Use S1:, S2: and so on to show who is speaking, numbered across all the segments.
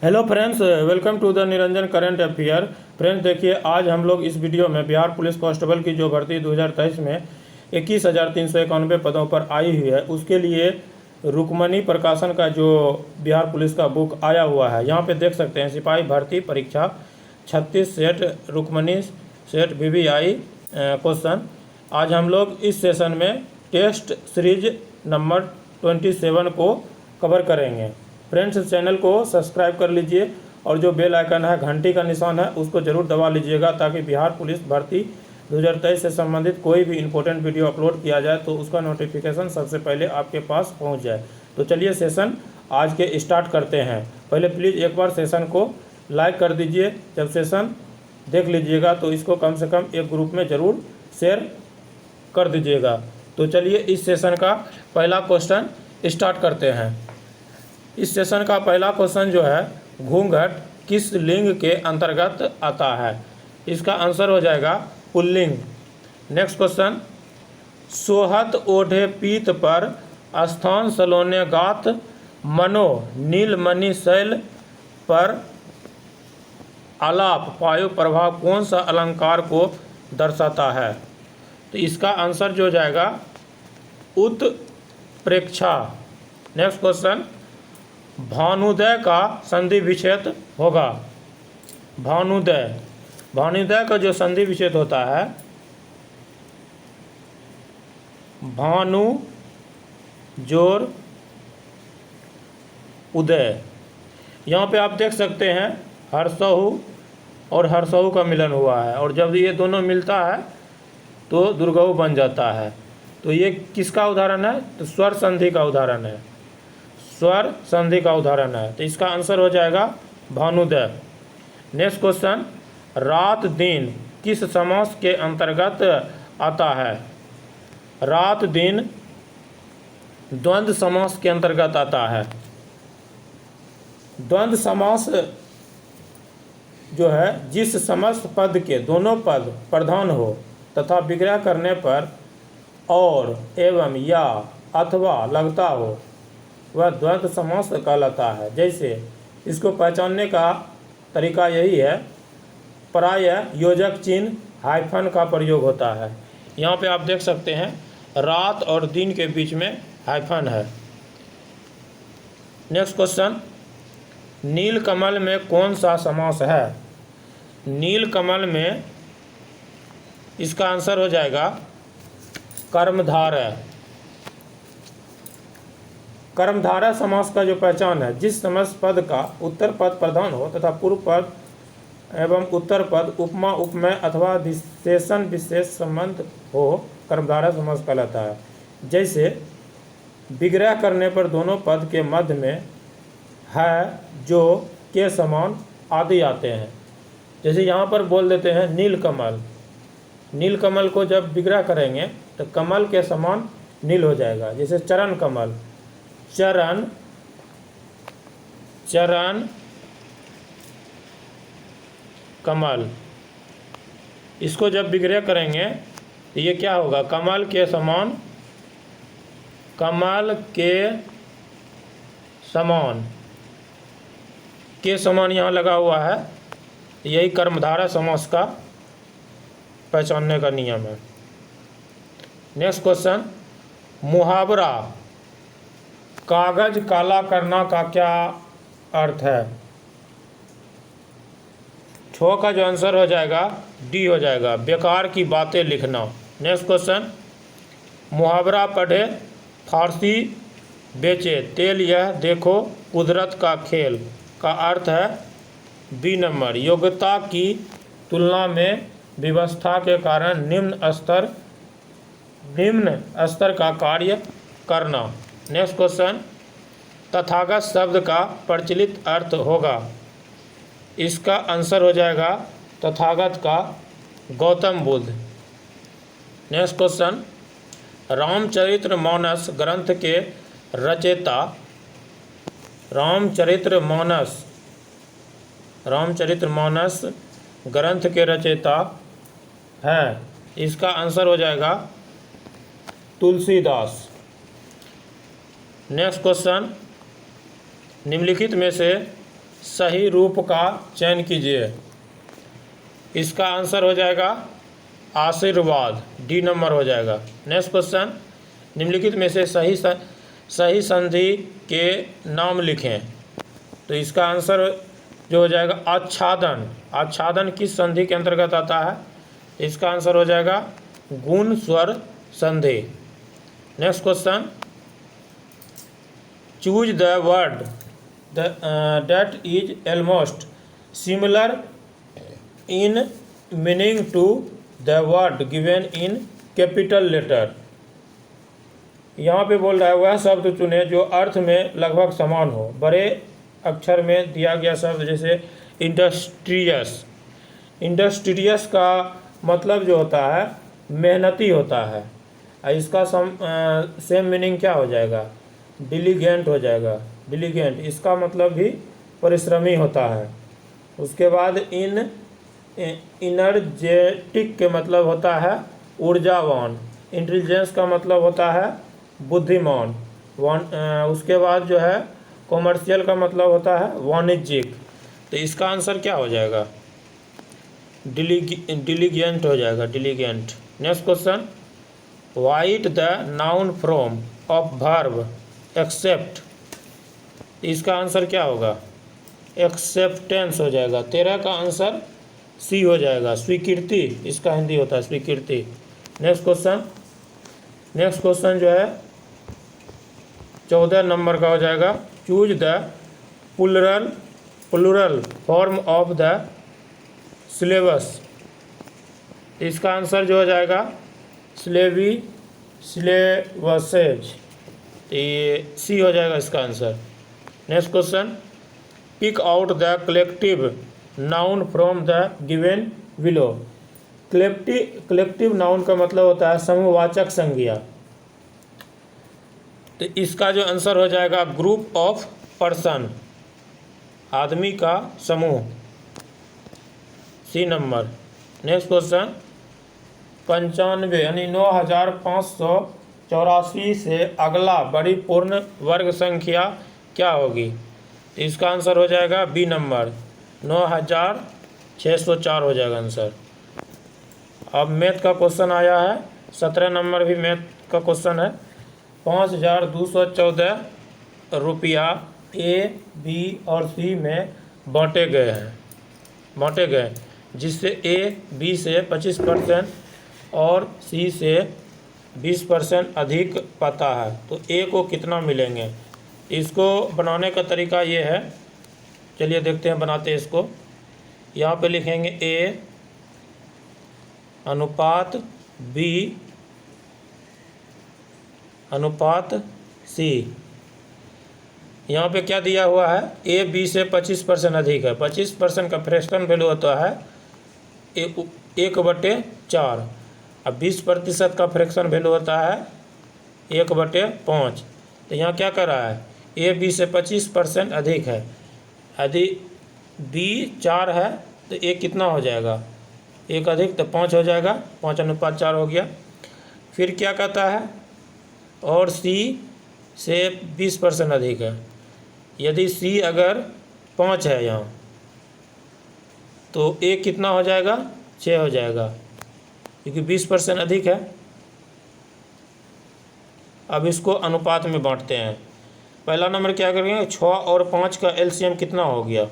S1: Hello friends, welcome to the Niranjan current affair. Friends देखिए, आज हम लोग इस वीडियो में बिहार पुलिस कांस्टेबल की जो भर्ती 2023 में 21,391 पदों पर आई हुई है, उसके लिए रुक्मणी प्रकाशन का जो बिहार पुलिस का बुक आया हुआ है, यहाँ पे देख सकते हैं। सिपाही भर्ती परीक्षा 36 set Rukmani set VVI question. आज हम लोग इस सेशन में टेस्ट सीरीज नंबर 27 को कवर करेंगे। फ्रेंड्स, चैनल को सब्सक्राइब कर लीजिए और जो बेल आइकन है, घंटी का निशान है, उसको जरूर दबा लीजिएगा ताकि बिहार पुलिस भर्ती 2023 से संबंधित कोई भी इंपॉर्टेंट वीडियो अपलोड किया जाए तो उसका नोटिफिकेशन सबसे पहले आपके पास पहुंच जाए। तो चलिए सेशन आज के स्टार्ट करते हैं। पहले प्लीज़ एक बार सेशन को लाइक कर दीजिए। जब सेशन देख लीजिएगा तो इसको कम से कम एक ग्रुप में ज़रूर शेयर कर दीजिएगा। तो चलिए इस सेशन का पहला क्वेश्चन स्टार्ट करते हैं। इस सेशन का पहला क्वेश्चन जो है, घूंघट किस लिंग के अंतर्गत आता है? इसका आंसर हो जाएगा पुल्लिंग। नेक्स्ट क्वेश्चन, सोहत ओढ़े पीत पर स्थान सलोने गात मनो नीलमणि शैल पर आलाप वायु प्रभाव कौन सा अलंकार को दर्शाता है? तो इसका आंसर जो हो जाएगा उत्प्रेक्षा। नेक्स्ट क्वेश्चन, भानुदय का संधि विच्छेद होगा। भानुदय का जो संधि विच्छेद होता है, भानु जोर उदय। यहाँ पे आप देख सकते हैं हर्षहु और हर्षहु का मिलन हुआ है, और जब ये दोनों मिलता है तो दुर्गहु बन जाता है। तो ये किसका उदाहरण है? तो स्वर संधि का उदाहरण है। स्वर संधि का उदाहरण है, तो इसका आंसर हो जाएगा भानुदय। नेक्स्ट क्वेश्चन, रात दिन किस समास के अंतर्गत आता है? रात दिन द्वंद्व समास के अंतर्गत आता है। द्वंद्व समास जो है, जिस समस्त पद के दोनों पद प्रधान हो तथा विग्रह करने पर और एवं या अथवा लगता हो, वह द्वंद्व समास कहलाता है। जैसे इसको पहचानने का तरीका यही है, प्रायः योजक चिन्ह हाइफन का प्रयोग होता है। यहाँ पे आप देख सकते हैं रात और दिन के बीच में हाइफन है। नेक्स्ट क्वेश्चन, नीलकमल में कौन सा समास है? नीलकमल में इसका आंसर हो जाएगा कर्मधारय। कर्मधारय समास का जो पहचान है, जिस समस्त पद का उत्तर पद प्रधान हो तथा पूर्व पद एवं उत्तर पद उपमा उपमेय अथवा विशेषण विशेष संबंध हो, कर्मधारय समास कहलाता है। जैसे विग्रह करने पर दोनों पद के मध्य में है, जो, के समान आदि आते हैं। जैसे यहाँ पर बोल देते हैं नीलकमल। नीलकमल को जब विग्रह करेंगे तो कमल के समान नील हो जाएगा। जैसे चरण कमल, चरण चरण कमल, इसको जब विग्रह करेंगे तो ये क्या होगा? कमल के समान, कमल के समान, के समान यहाँ लगा हुआ है। यही कर्मधारय समास का पहचानने का नियम है। नेक्स्ट क्वेश्चन, मुहावरा कागज काला करना का क्या अर्थ है? छो का जो आंसर हो जाएगा डी हो जाएगा, बेकार की बातें लिखना। नेक्स्ट क्वेश्चन, मुहावरा पढ़े फारसी बेचे तेल यह देखो कुदरत का खेल का अर्थ है बी नंबर, योग्यता की तुलना में व्यवस्था के कारण निम्न स्तर का कार्य करना। नेक्स्ट क्वेश्चन, तथागत शब्द का प्रचलित अर्थ होगा। इसका आंसर हो जाएगा तथागत का गौतम बुद्ध। नेक्स्ट क्वेश्चन, रामचरितमानस ग्रंथ के रचयिता, रामचरितमानस ग्रंथ के रचयिता हैं। इसका आंसर हो जाएगा तुलसीदास। नेक्स्ट क्वेश्चन, निम्नलिखित में से सही रूप का चयन कीजिए। इसका आंसर हो जाएगा आशीर्वाद, डी नंबर हो जाएगा। नेक्स्ट क्वेश्चन, निम्नलिखित में से सही संधि के नाम लिखें। तो इसका आंसर जो हो जाएगा आच्छादन। आच्छादन किस संधि के अंतर्गत आता है? इसका आंसर हो जाएगा गुण स्वर संधि। Next question, choose the word that is almost similar in meaning to the word given in capital letter. यहाँ पे बोल रहा है वह शब्द चुने जो अर्थ में लगभग समान हो। बड़े अक्षर में दिया गया शब्द जैसे इंडस्ट्रियस। इंडस्ट्रियस का मतलब जो होता है मेहनती होता है। इसका सेम मीनिंग क्या हो जाएगा? डिलीजेंट हो जाएगा। डिलीजेंट इसका मतलब भी परिश्रमी होता है। उसके बाद इनर्जेटिक के मतलब होता है ऊर्जावान। इंटेलिजेंस का मतलब होता है बुद्धिमान। उसके बाद जो है कॉमर्शियल का मतलब होता है वाणिज्यिक। तो इसका आंसर क्या हो जाएगा? डिलीजेंट हो जाएगा, diligent. Next question, write the noun from of verb accept. इसका आंसर क्या होगा? एक्सेप्टेंस हो जाएगा। 13 का आंसर सी हो जाएगा, स्वीकृति इसका हिंदी होता है, स्वीकृति। नेक्स्ट क्वेश्चन जो है 14 नंबर का हो जाएगा, choose the plural form of the syllabus. इसका आंसर जो हो जाएगा स्लेवी, स्लेवसेज। ये सी हो जाएगा इसका answer. Next question, pick out the collective noun from the given below. Collective noun का मतलब होता है समूहवाचक संज्ञा। तो इसका जो आंसर हो जाएगा ग्रुप ऑफ पर्सन, आदमी का समूह, सी नंबर। नेक्स्ट क्वेश्चन, 95 यानी 9584 से अगला बड़ी पूर्ण वर्ग संख्या क्या होगी? तो इसका आंसर हो जाएगा बी नंबर, 9604 हो जाएगा आंसर। अब मैथ का क्वेश्चन आया है, 17 नंबर भी मैथ का क्वेश्चन है। 5214 रुपया ए, बी और सी में बांटे गए, जिससे ए बी से 25% और सी से 20% अधिक पाता है, तो ए को कितना मिलेंगे? इसको बनाने का तरीका ये है, चलिए देखते हैं बनाते हैं इसको। यहाँ पे लिखेंगे ए अनुपात बी अनुपात सी। यहाँ पे क्या दिया हुआ है? ए बी से 25% अधिक है। 25% का फ्रैक्शन वैल्यू होता है 1/4। अब 20% का फ्रैक्शन वैल्यू होता है 1/5। तो यहाँ क्या कर रहा है? ए बी से 25% अधिक है। यदि बी 4 है तो ए कितना हो जाएगा? 1 अधिक तो 5 हो जाएगा, 5:4 हो गया। फिर क्या कहता है? और सी से 20% अधिक है। यदि सी अगर 5 है यहाँ, तो ए कितना हो जाएगा? 6 हो जाएगा, क्योंकि 20% अधिक है। अब इसको अनुपात में बांटते हैं। पहला नंबर क्या करेंगे? 6 और 5 का एलसीएम कितना हो गया?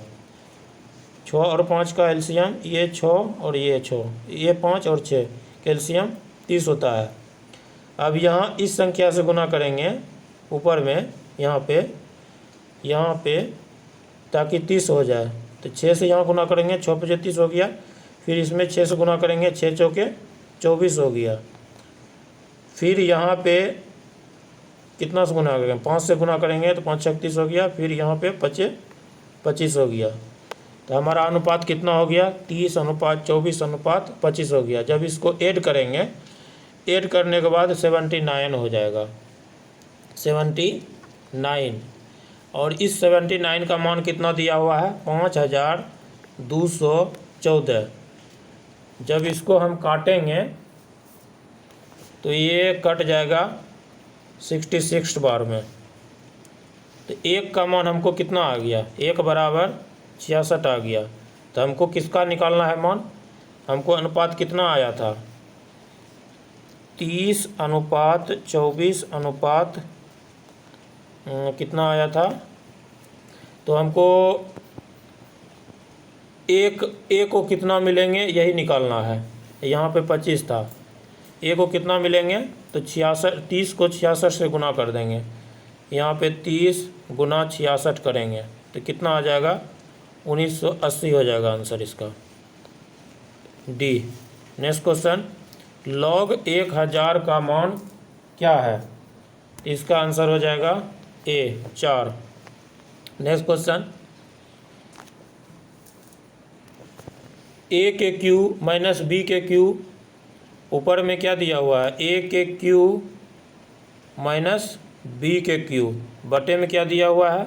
S1: 6 और 5 का एलसीएम, ये 6 और ये 6, ये 5 और 6 एलसीएम 30 होता है। अब यहाँ इस संख्या से गुना करेंगे ऊपर में, यहाँ पे ताकि 30 हो जाए। तो 6 से यहाँ गुना करेंगे, 6 × 5 = 30 हो गया। फिर इसमें 6 से गुना करेंगे, 6 × 4 = 24 हो गया। फिर यहाँ पे कितना से गुना करेंगे? 5 से गुना करेंगे तो 5 × 6 = 30 हो गया। फिर यहाँ पे 25 हो गया। तो हमारा अनुपात कितना हो गया? 30:24:25 हो गया। जब इसको ऐड करेंगे, ऐड करने के बाद 79 हो जाएगा, 79। और इस 79 का मान कितना दिया हुआ है? 5214। जब इसको हम काटेंगे तो ये कट जाएगा 66 बार में। तो 1 का मान हमको कितना आ गया? 1 = 66 आ गया। तो हमको किसका निकालना है मान? हमको अनुपात कितना आया था? 30:24 कितना आया था? तो हमको एक को कितना मिलेंगे यही निकालना है। यहाँ पे 25 था, ए को कितना मिलेंगे? तो 30 को 66 से गुना कर देंगे। यहाँ पे 30 गुना 66 करेंगे तो कितना आ जाएगा? 1980 हो जाएगा आंसर इसका, डी। नेक्स्ट क्वेश्चन, log 1000 का मान क्या है? इसका आंसर हो जाएगा ए, 4। नेक्स्ट क्वेश्चन, ए के क्यू माइनस बी के क्यू, ऊपर में क्या दिया हुआ है? ए के क्यू माइनस बी के क्यू, बटे में क्या दिया हुआ है?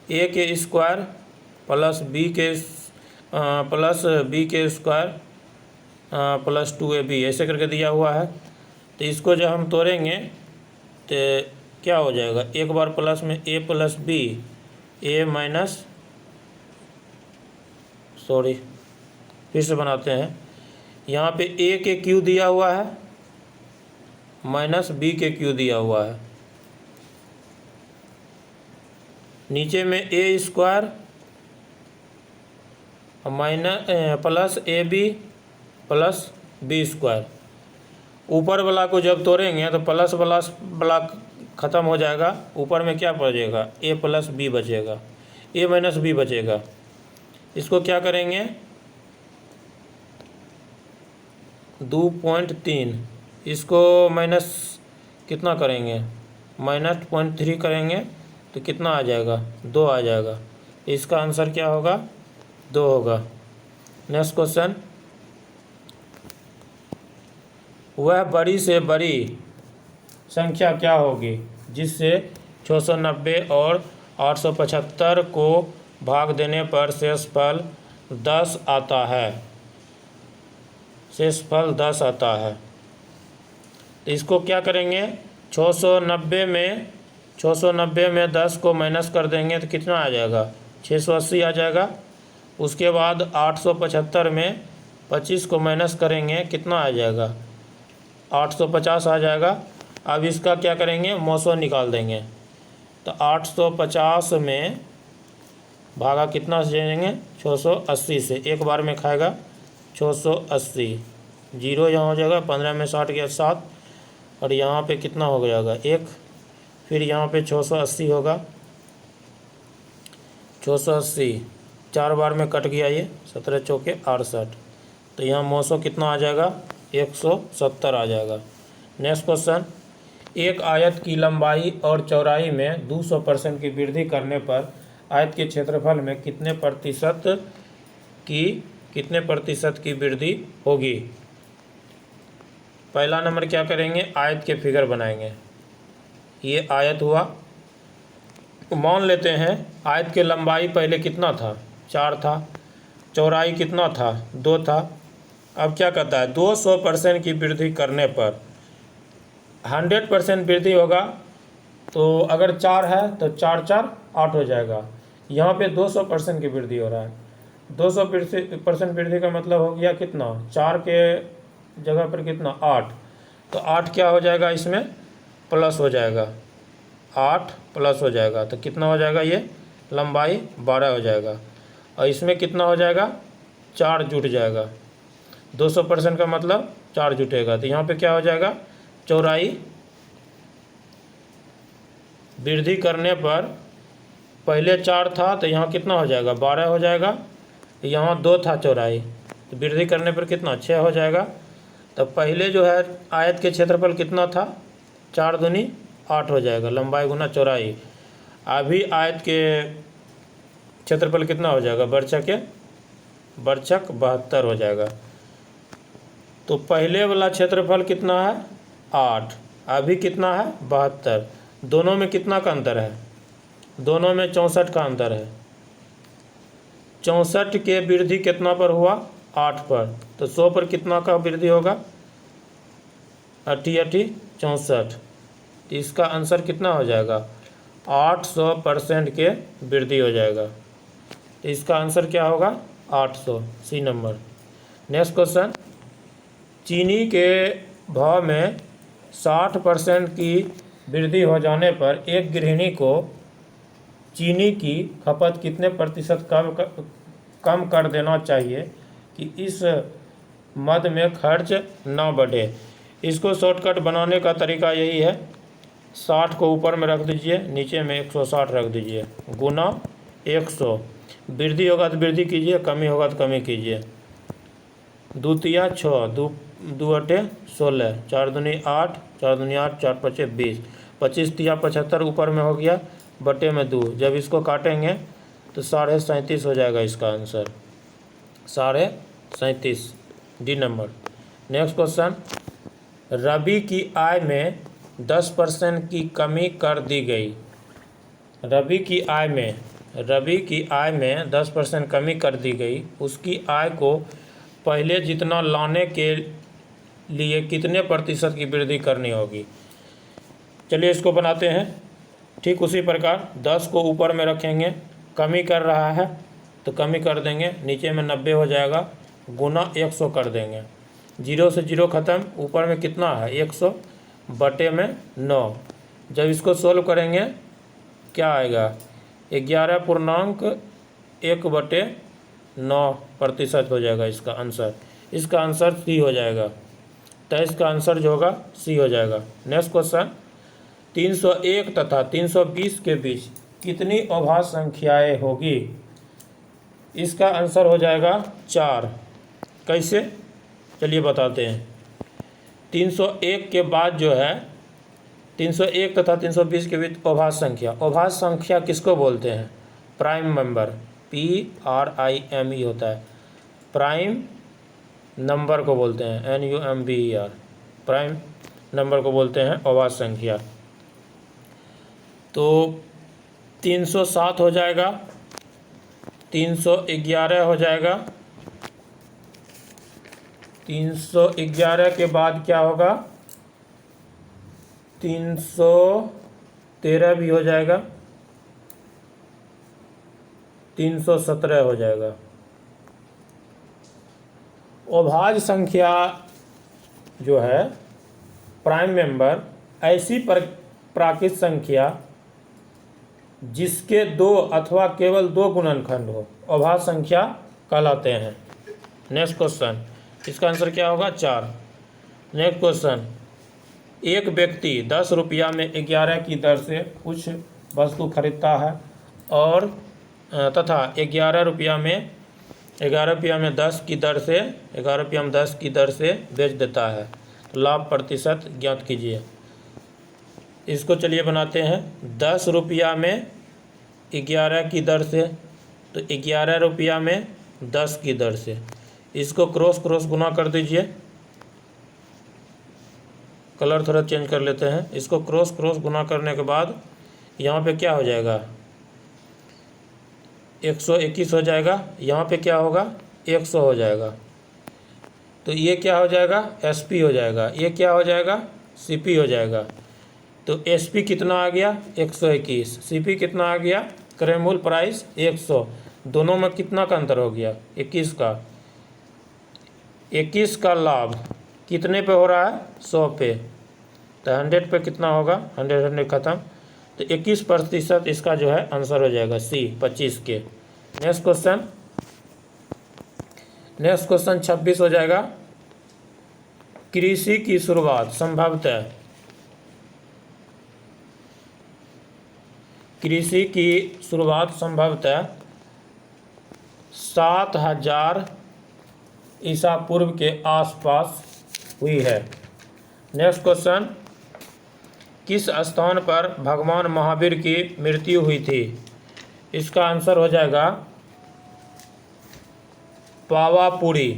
S1: ए के स्क्वायर प्लस बी के स्क्वायर प्लस 2ab, ऐसे करके दिया हुआ है। तो इसको जब हम तोड़ेंगे तो क्या हो जाएगा? एक बार प्लस में ए प्लस बी, ए माइनस, सॉरी फिर से बनाते हैं। यहाँ पे ए के क्यू दिया हुआ है माइनस बी के क्यू दिया हुआ है, नीचे में A square minus plus A B plus B square. ऊपर वाला को जब तोड़ेंगे तो प्लस वाला ख़त्म हो जाएगा, ऊपर में क्या बचेगा? ए प्लस बी बचेगा, ए माइनस बी बचेगा। इसको क्या करेंगे? 2.3, इसको माइनस कितना करेंगे? माइनस 0.3 करेंगे तो कितना आ जाएगा? 2 आ जाएगा। इसका आंसर क्या होगा? 2 होगा। नेक्स्ट क्वेश्चन, वह बड़ी से बड़ी संख्या क्या होगी जिससे 690 और 875 को भाग देने पर शेषफल 10 आता है? शेषफल 10 आता है। तो इसको क्या करेंगे? 690 में 10 को माइनस कर देंगे तो कितना आ जाएगा? 680 आ जाएगा। उसके बाद 875 में 25 को माइनस करेंगे, कितना आ जाएगा? 850 आ जाएगा। अब इसका क्या करेंगे? मौसो निकाल देंगे। तो 850 में भागा कितना से देंगे? 680 से, एक बार में खाएगा 680, जीरो यहाँ हो जाएगा, 15 में 60 गया 7, और यहाँ पे कितना हो जाएगा? 1, फिर यहाँ पे 680 होगा, 680 4 बार में कट गया, ये 17 चौके 68, तो यहाँ मौसो कितना आ जाएगा? 170 आ जाएगा। नेक्स्ट क्वेश्चन, एक आयत की लंबाई और चौड़ाई में 200% की वृद्धि करने पर आयत के क्षेत्रफल में कितने प्रतिशत की वृद्धि होगी? पहला नंबर क्या करेंगे? आयत के फिगर बनाएंगे। ये आयत हुआ, मान लेते हैं आयत के लंबाई पहले कितना था? 4 था, चौड़ाई कितना था? 2 था। अब क्या कहता है? 200% की वृद्धि करने पर 100% वृद्धि होगा। तो अगर 4 है तो 4 4 8 हो जाएगा। यहाँ पे 200% की वृद्धि हो रहा है। 200% वृद्धि का मतलब हो गया कितना? 4 के जगह पर कितना? 8। तो 8 क्या हो जाएगा? इसमें प्लस हो जाएगा, 8 प्लस हो जाएगा तो कितना हो जाएगा? ये लंबाई 12 हो जाएगा। और इसमें कितना हो जाएगा? 4 जुट जाएगा। 200% का मतलब 4 जुटेगा। तो यहाँ पे क्या हो जाएगा? चौड़ाई वृद्धि करने पर पहले 4 था तो यहाँ कितना हो जाएगा? 12 हो जाएगा। यहाँ 2 था चौड़ाई, तो वृद्धि करने पर कितना? 6 हो जाएगा। तो पहले जो है आयत के क्षेत्रफल कितना था? 4 दूनी 8 हो जाएगा, लंबाई गुना चौड़ाई। अभी आयत के क्षेत्रफल कितना हो जाएगा? बरछक 72 हो जाएगा। तो पहले वाला क्षेत्रफल कितना है? 8, अभी कितना है? 72। दोनों में कितना का अंतर है? दोनों में 64 का अंतर है। 64 के वृद्धि कितना पर हुआ? 8 पर। तो 100 पर कितना का वृद्धि होगा? 80 80 64। तो इसका आंसर कितना हो जाएगा? 800% के वृद्धि हो जाएगा। तो इसका आंसर क्या होगा 800, सी नंबर। नेक्स्ट क्वेश्चन, चीनी के भाव में 60% की वृद्धि हो जाने पर एक गृहिणी को चीनी की खपत कितने प्रतिशत कम कर देना चाहिए कि इस मद में खर्च ना बढ़े। इसको शॉर्टकट बनाने का तरीका यही है, 60 को ऊपर में रख दीजिए, नीचे में 160 रख दीजिए, गुना 100। वृद्धि होगा तो वृद्धि कीजिए, कमी होगा तो कमी कीजिए। 2 तिया 6, 2 अटे 16, 4 दूनी 8, 4 दूनी 8, 4 पचे 20, 25 तिया 75 ऊपर में हो गया, बटे में 2। जब इसको काटेंगे तो 37.5 हो जाएगा इसका answer, 37.5, D number. Next question, rabi की आय में 10% की कमी कर दी गई। रबी की आय में 10% कमी कर दी गई, उसकी आय को पहले जितना लाने के लिए कितने प्रतिशत की वृद्धि करनी होगी। चलिए इसको बनाते हैं। ठीक उसी प्रकार 10 को ऊपर में रखेंगे, कमी कर रहा है तो कमी कर देंगे, नीचे में 90 हो जाएगा, गुना 100 कर देंगे। 0 से 0 ख़त्म, ऊपर में कितना है 100, बटे में 9। जब इसको सोल्व करेंगे क्या आएगा 11.1/9% हो जाएगा इसका आंसर। इसका आंसर सी हो जाएगा, 23 का आंसर जो होगा सी हो जाएगा। नेक्स्ट क्वेश्चन, 301 तथा 320 के बीच कितनी अभाज्य संख्याएं होगी। इसका आंसर हो जाएगा 4। कैसे, चलिए बताते हैं। 301 के बाद जो है 301 तथा 320 के बीच अभाज्य संख्या किसको बोलते हैं, प्राइम मेंबर, PRIME होता है, प्राइम नंबर को बोलते हैं, NUMBER, प्राइम नंबर को बोलते हैं अभाज्य संख्या। तो 307 हो जाएगा, 311 हो जाएगा, 311 के बाद क्या होगा 313 भी हो जाएगा, 317 हो जाएगा। अभाज्य संख्या जो है प्राइम मेंबर ऐसी प्राकृत संख्या जिसके 2 अथवा केवल 2 गुणनखंड हो, अभाज्य संख्या कहलाते हैं। नेक्स्ट क्वेश्चन, इसका आंसर क्या होगा 4। नेक्स्ट क्वेश्चन, एक व्यक्ति 10 रुपया में 11 की दर से कुछ वस्तु खरीदता है और तथा 11 रुपया में 10 की दर से 11 रुपया में 10 की दर से बेच देता है। तो लाभ प्रतिशत ज्ञात कीजिए। इसको चलिए बनाते हैं। 10 रुपया में 11 की दर से, तो 11 रुपया में 10 की दर से, इसको क्रॉस गुना कर दीजिए। कलर थोड़ा चेंज कर लेते हैं। इसको क्रॉस गुना करने के बाद यहाँ पे क्या हो जाएगा 121 हो जाएगा, यहाँ पे क्या होगा 100 हो जाएगा। तो ये क्या हो जाएगा SP हो जाएगा, ये क्या हो जाएगा CP हो जाएगा। तो SP कितना आ गया 121, CP कितना आ गया क्रय मूल्य प्राइस 100। दोनों में कितना का अंतर हो गया 21 का। 21 का लाभ कितने पे हो रहा है 100 पे, तो 100 पे कितना होगा 100 ख़त्म। तो 21% इसका जो है आंसर हो जाएगा C 25 के। नेक्स्ट क्वेश्चन 26 हो जाएगा। कृषि की शुरुआत संभवतः 7000 ईसा पूर्व के आसपास हुई है। नेक्स्ट क्वेश्चन, किस स्थान पर भगवान महावीर की मृत्यु हुई थी। इसका आंसर हो जाएगा पावापुरी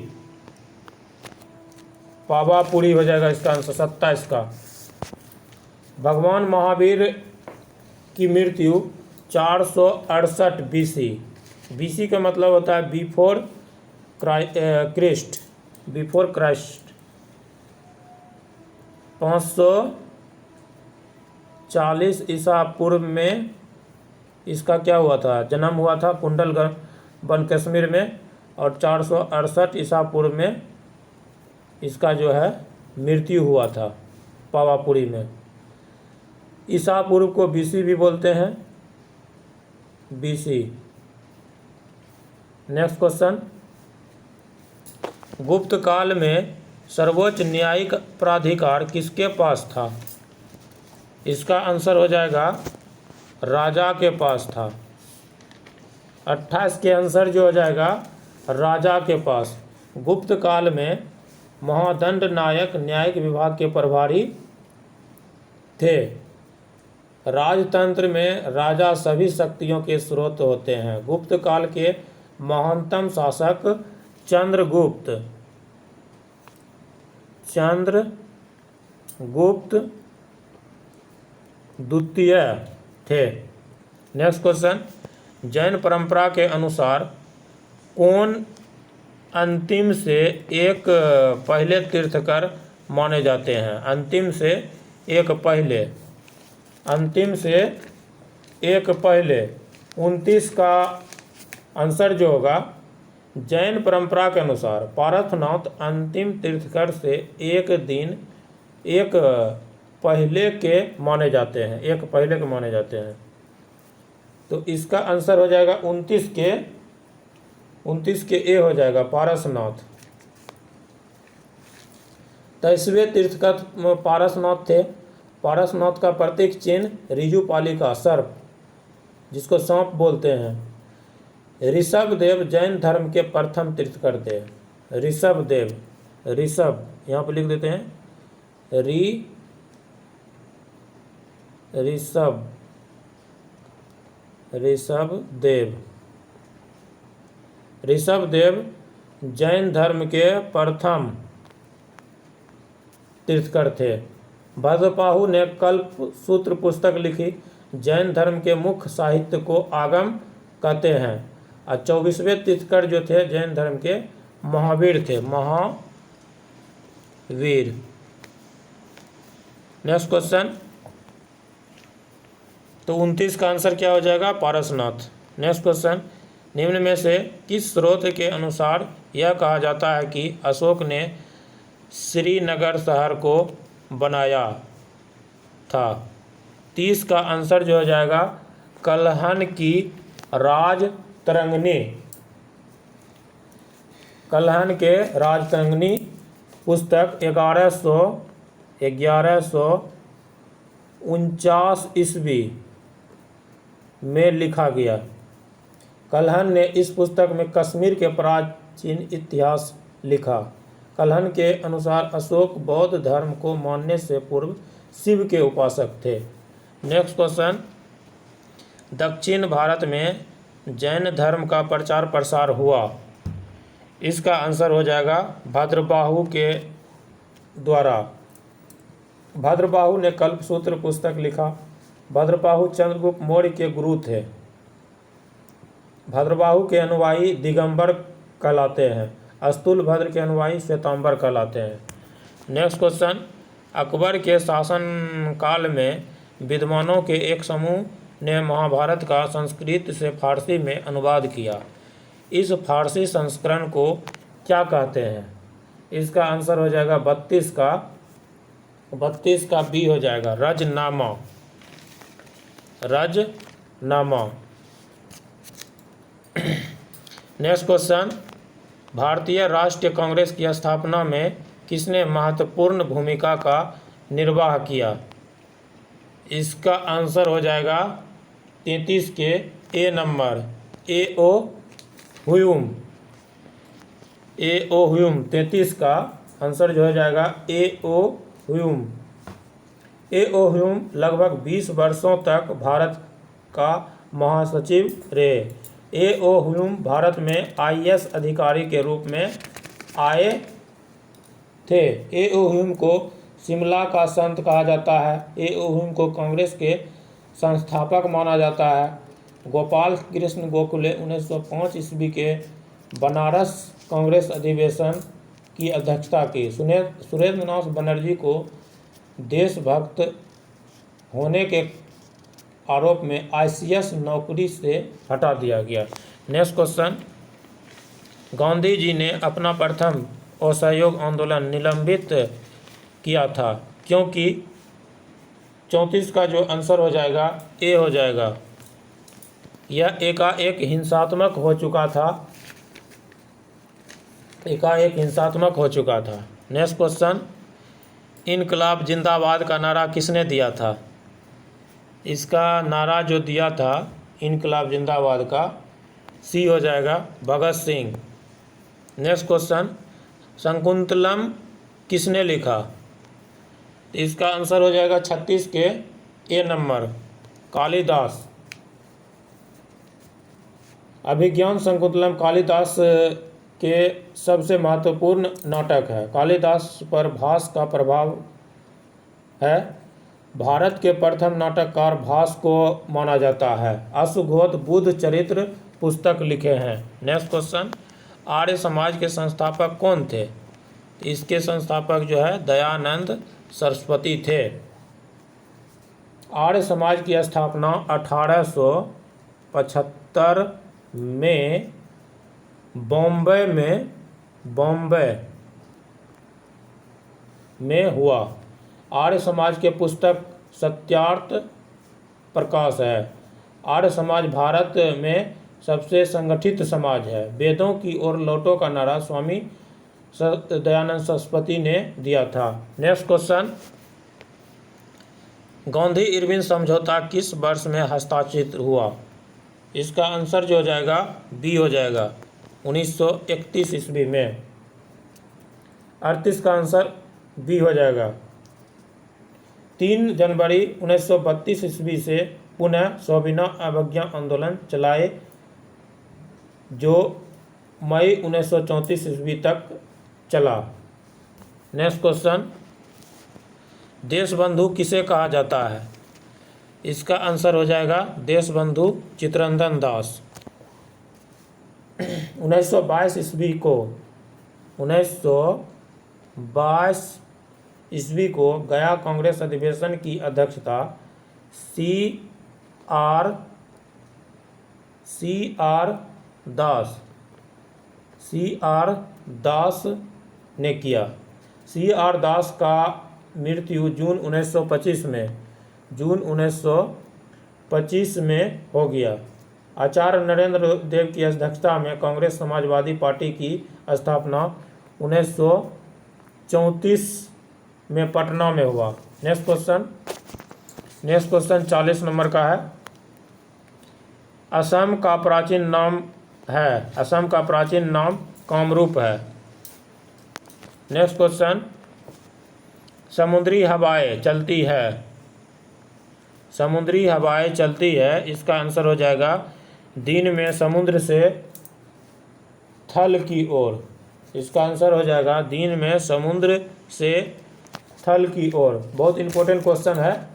S1: हो जाएगा इसका आंसर 27 का। भगवान महावीर की मृत्यु 468 BC का मतलब होता है बिफोर क्राइस्ट। 540 ईसा पूर्व में इसका क्या हुआ था, जन्म हुआ था। वन कश्मीर में, और 468 ईसा पूर्व में इसका जो है मृत्यु हुआ था पावापुरी में। ईसा पूर्व को BC भी बोलते हैं, BC। नेक्स्ट क्वेश्चन, गुप्त काल में सर्वोच्च न्यायिक प्राधिकार किसके पास था? इसका आंसर हो जाएगा राजा के पास था। 28 के आंसर जो हो जाएगा राजा के पास। गुप्त काल में महादंड नायक न्यायिक विभाग के प्रभारी थे। राजतंत्र में राजा सभी शक्तियों के स्रोत होते हैं। गुप्त काल के महानतम शासक चंद्रगुप्त द्वितीय थे। नेक्स्ट क्वेश्चन, जैन परंपरा के अनुसार कौन अंतिम से एक पहले तीर्थकर माने जाते हैं? अंतिम से एक पहले 29 का आंसर जो होगा, जैन परंपरा के अनुसार पारसनाथ अंतिम तीर्थकर से एक पहले के माने जाते हैं। तो इसका आंसर हो जाएगा 29 के ए हो जाएगा पारसनाथ। 23वें तीर्थकर पारसनाथ थे। पारसनाथ का प्रतीक चिन्ह ऋजुपालिका सर्प, जिसको सांप बोलते हैं। ऋषभदेव जैन धर्म के प्रथम तीर्थकर थे। ऋषभ यहाँ पर लिख देते हैं, ऋषभदेव जैन धर्म के प्रथम तीर्थकर थे। भद्रबाहु ने कल्प सूत्र पुस्तक लिखी। जैन धर्म के मुख्य साहित्य को आगम कहते हैं। और 24वें तीर्थकर जो थे जैन धर्म के महावीर थे, महावीर। नेक्स्ट क्वेश्चन, तो 29 का आंसर क्या हो जाएगा? पारसनाथ। नेक्स्ट क्वेश्चन, निम्न में से किस स्रोत के अनुसार यह कहा जाता है कि अशोक ने श्रीनगर शहर को बनाया था? 30 का आंसर जो हो जाएगा कल्हन की राजतरंगिणी। कल्हन के राजतरंगिणी पुस्तक 1149 ईस्वी में लिखा गया। कल्हन ने इस पुस्तक में कश्मीर के प्राचीन इतिहास लिखा। कल्हन के अनुसार अशोक बौद्ध धर्म को मानने से पूर्व शिव के उपासक थे। नेक्स्ट क्वेश्चन, दक्षिण भारत में जैन धर्म का प्रचार प्रसार हुआ। इसका आंसर हो जाएगा भद्रबाहु के द्वारा। भद्रबाहु ने कल्पसूत्र पुस्तक लिखा। भद्रबाहु चंद्रगुप्त मौर्य के गुरु थे। भद्रबाहु के अनुयायी दिगंबर कहलाते हैं। स्थूलभद्र के अनुयायी श्वेतांबर कहलाते हैं। नेक्स्ट क्वेश्चन, अकबर के शासन काल में विद्वानों के एक समूह ने महाभारत का संस्कृत से फारसी में अनुवाद किया। इस फारसी संस्करण को क्या कहते हैं? इसका आंसर हो जाएगा 32 का बी हो जाएगा, रजनामा। नेक्स्ट क्वेश्चन, भारतीय राष्ट्रीय कांग्रेस की स्थापना में किसने महत्वपूर्ण भूमिका का निर्वाह किया? इसका आंसर हो जाएगा 33 के ए नंबर, A.O. ह्यूम। 33 का आंसर जो हो जाएगा A.O. ह्यूम। A.O. ह्यूम लगभग 20 वर्षों तक भारत का महासचिव रहे। A.O. ह्यूम भारत में IAS अधिकारी के रूप में आए थे। A.O. ह्यूम को शिमला का संत कहा जाता है। A.O. ह्यूम को कांग्रेस के संस्थापक माना जाता है। गोपाल कृष्ण गोखले 1905 ईस्वी के बनारस कांग्रेस अधिवेशन की अध्यक्षता की। सुरेंद्रनाथ बनर्जी को देशभक्त होने के आरोप में ICS नौकरी से हटा दिया गया। नेक्स्ट क्वेश्चन, गांधी जी ने अपना प्रथम असहयोग आंदोलन निलंबित किया था क्योंकि 34 का जो आंसर हो जाएगा ए हो जाएगा। यह एकाएक हिंसात्मक हो चुका था, एकाएक हिंसात्मक हो चुका था। नेक्स्ट क्वेश्चन, इनकलाब जिंदाबाद का नारा किसने दिया था? इसका नारा जो दिया था इनकलाब जिंदाबाद का, सी हो जाएगा भगत सिंह। नेक्स्ट क्वेश्चन, शकुंतलम किसने लिखा? इसका आंसर हो जाएगा 36 के ए नंबर, कालिदास। अभिज्ञान शकुंतलम कालिदास के सबसे महत्वपूर्ण नाटक है। कालिदास पर भास का प्रभाव है। भारत के प्रथम नाटककार भास को माना जाता है। अश्वघोष बुद्ध चरित्र पुस्तक लिखे हैं। नेक्स्ट क्वेश्चन, आर्य समाज के संस्थापक कौन थे? इसके संस्थापक जो है दयानंद सरस्वती थे। आर्य समाज की स्थापना 1875 में बॉम्बे में हुआ। आर्य समाज के पुस्तक सत्यार्थ प्रकाश है। आर्य समाज भारत में सबसे संगठित समाज है। वेदों की ओर लौटो का नारा स्वामी दयानंद सरस्वती ने दिया था। नेक्स्ट क्वेश्चन, गांधी इरविन समझौता किस वर्ष में हस्ताक्षरित हुआ? इसका आंसर जो हो जाएगा बी हो जाएगा, 1931 ईस्वी में। 38 का आंसर बी हो जाएगा। 3 जनवरी 1932 ईस्वी से पुनः सविनय अवज्ञा आंदोलन चलाए जो मई 1934 ईस्वी तक चला। नेक्स्ट क्वेश्चन, देशबंधु किसे कहा जाता है? इसका आंसर हो जाएगा देशबंधु चित्तरंजन दास। 1922 ईस्वी को गया कांग्रेस अधिवेशन की अध्यक्षता सी आर दास ने किया। सी आर दास का मृत्यु जून 1925 में हो गया। आचार्य नरेंद्र देव की अध्यक्षता में कांग्रेस समाजवादी पार्टी की स्थापना 1934 में पटना में हुआ। नेक्स्ट क्वेश्चन 40 नंबर का है। असम का प्राचीन नाम कामरूप है। नेक्स्ट क्वेश्चन, समुद्री हवाएं चलती है। इसका आंसर हो जाएगा दिन में समुद्र से थल की ओर। इसका आंसर हो जाएगा दिन में समुद्र से थल की ओर। बहुत इंपॉर्टेंट क्वेश्चन है।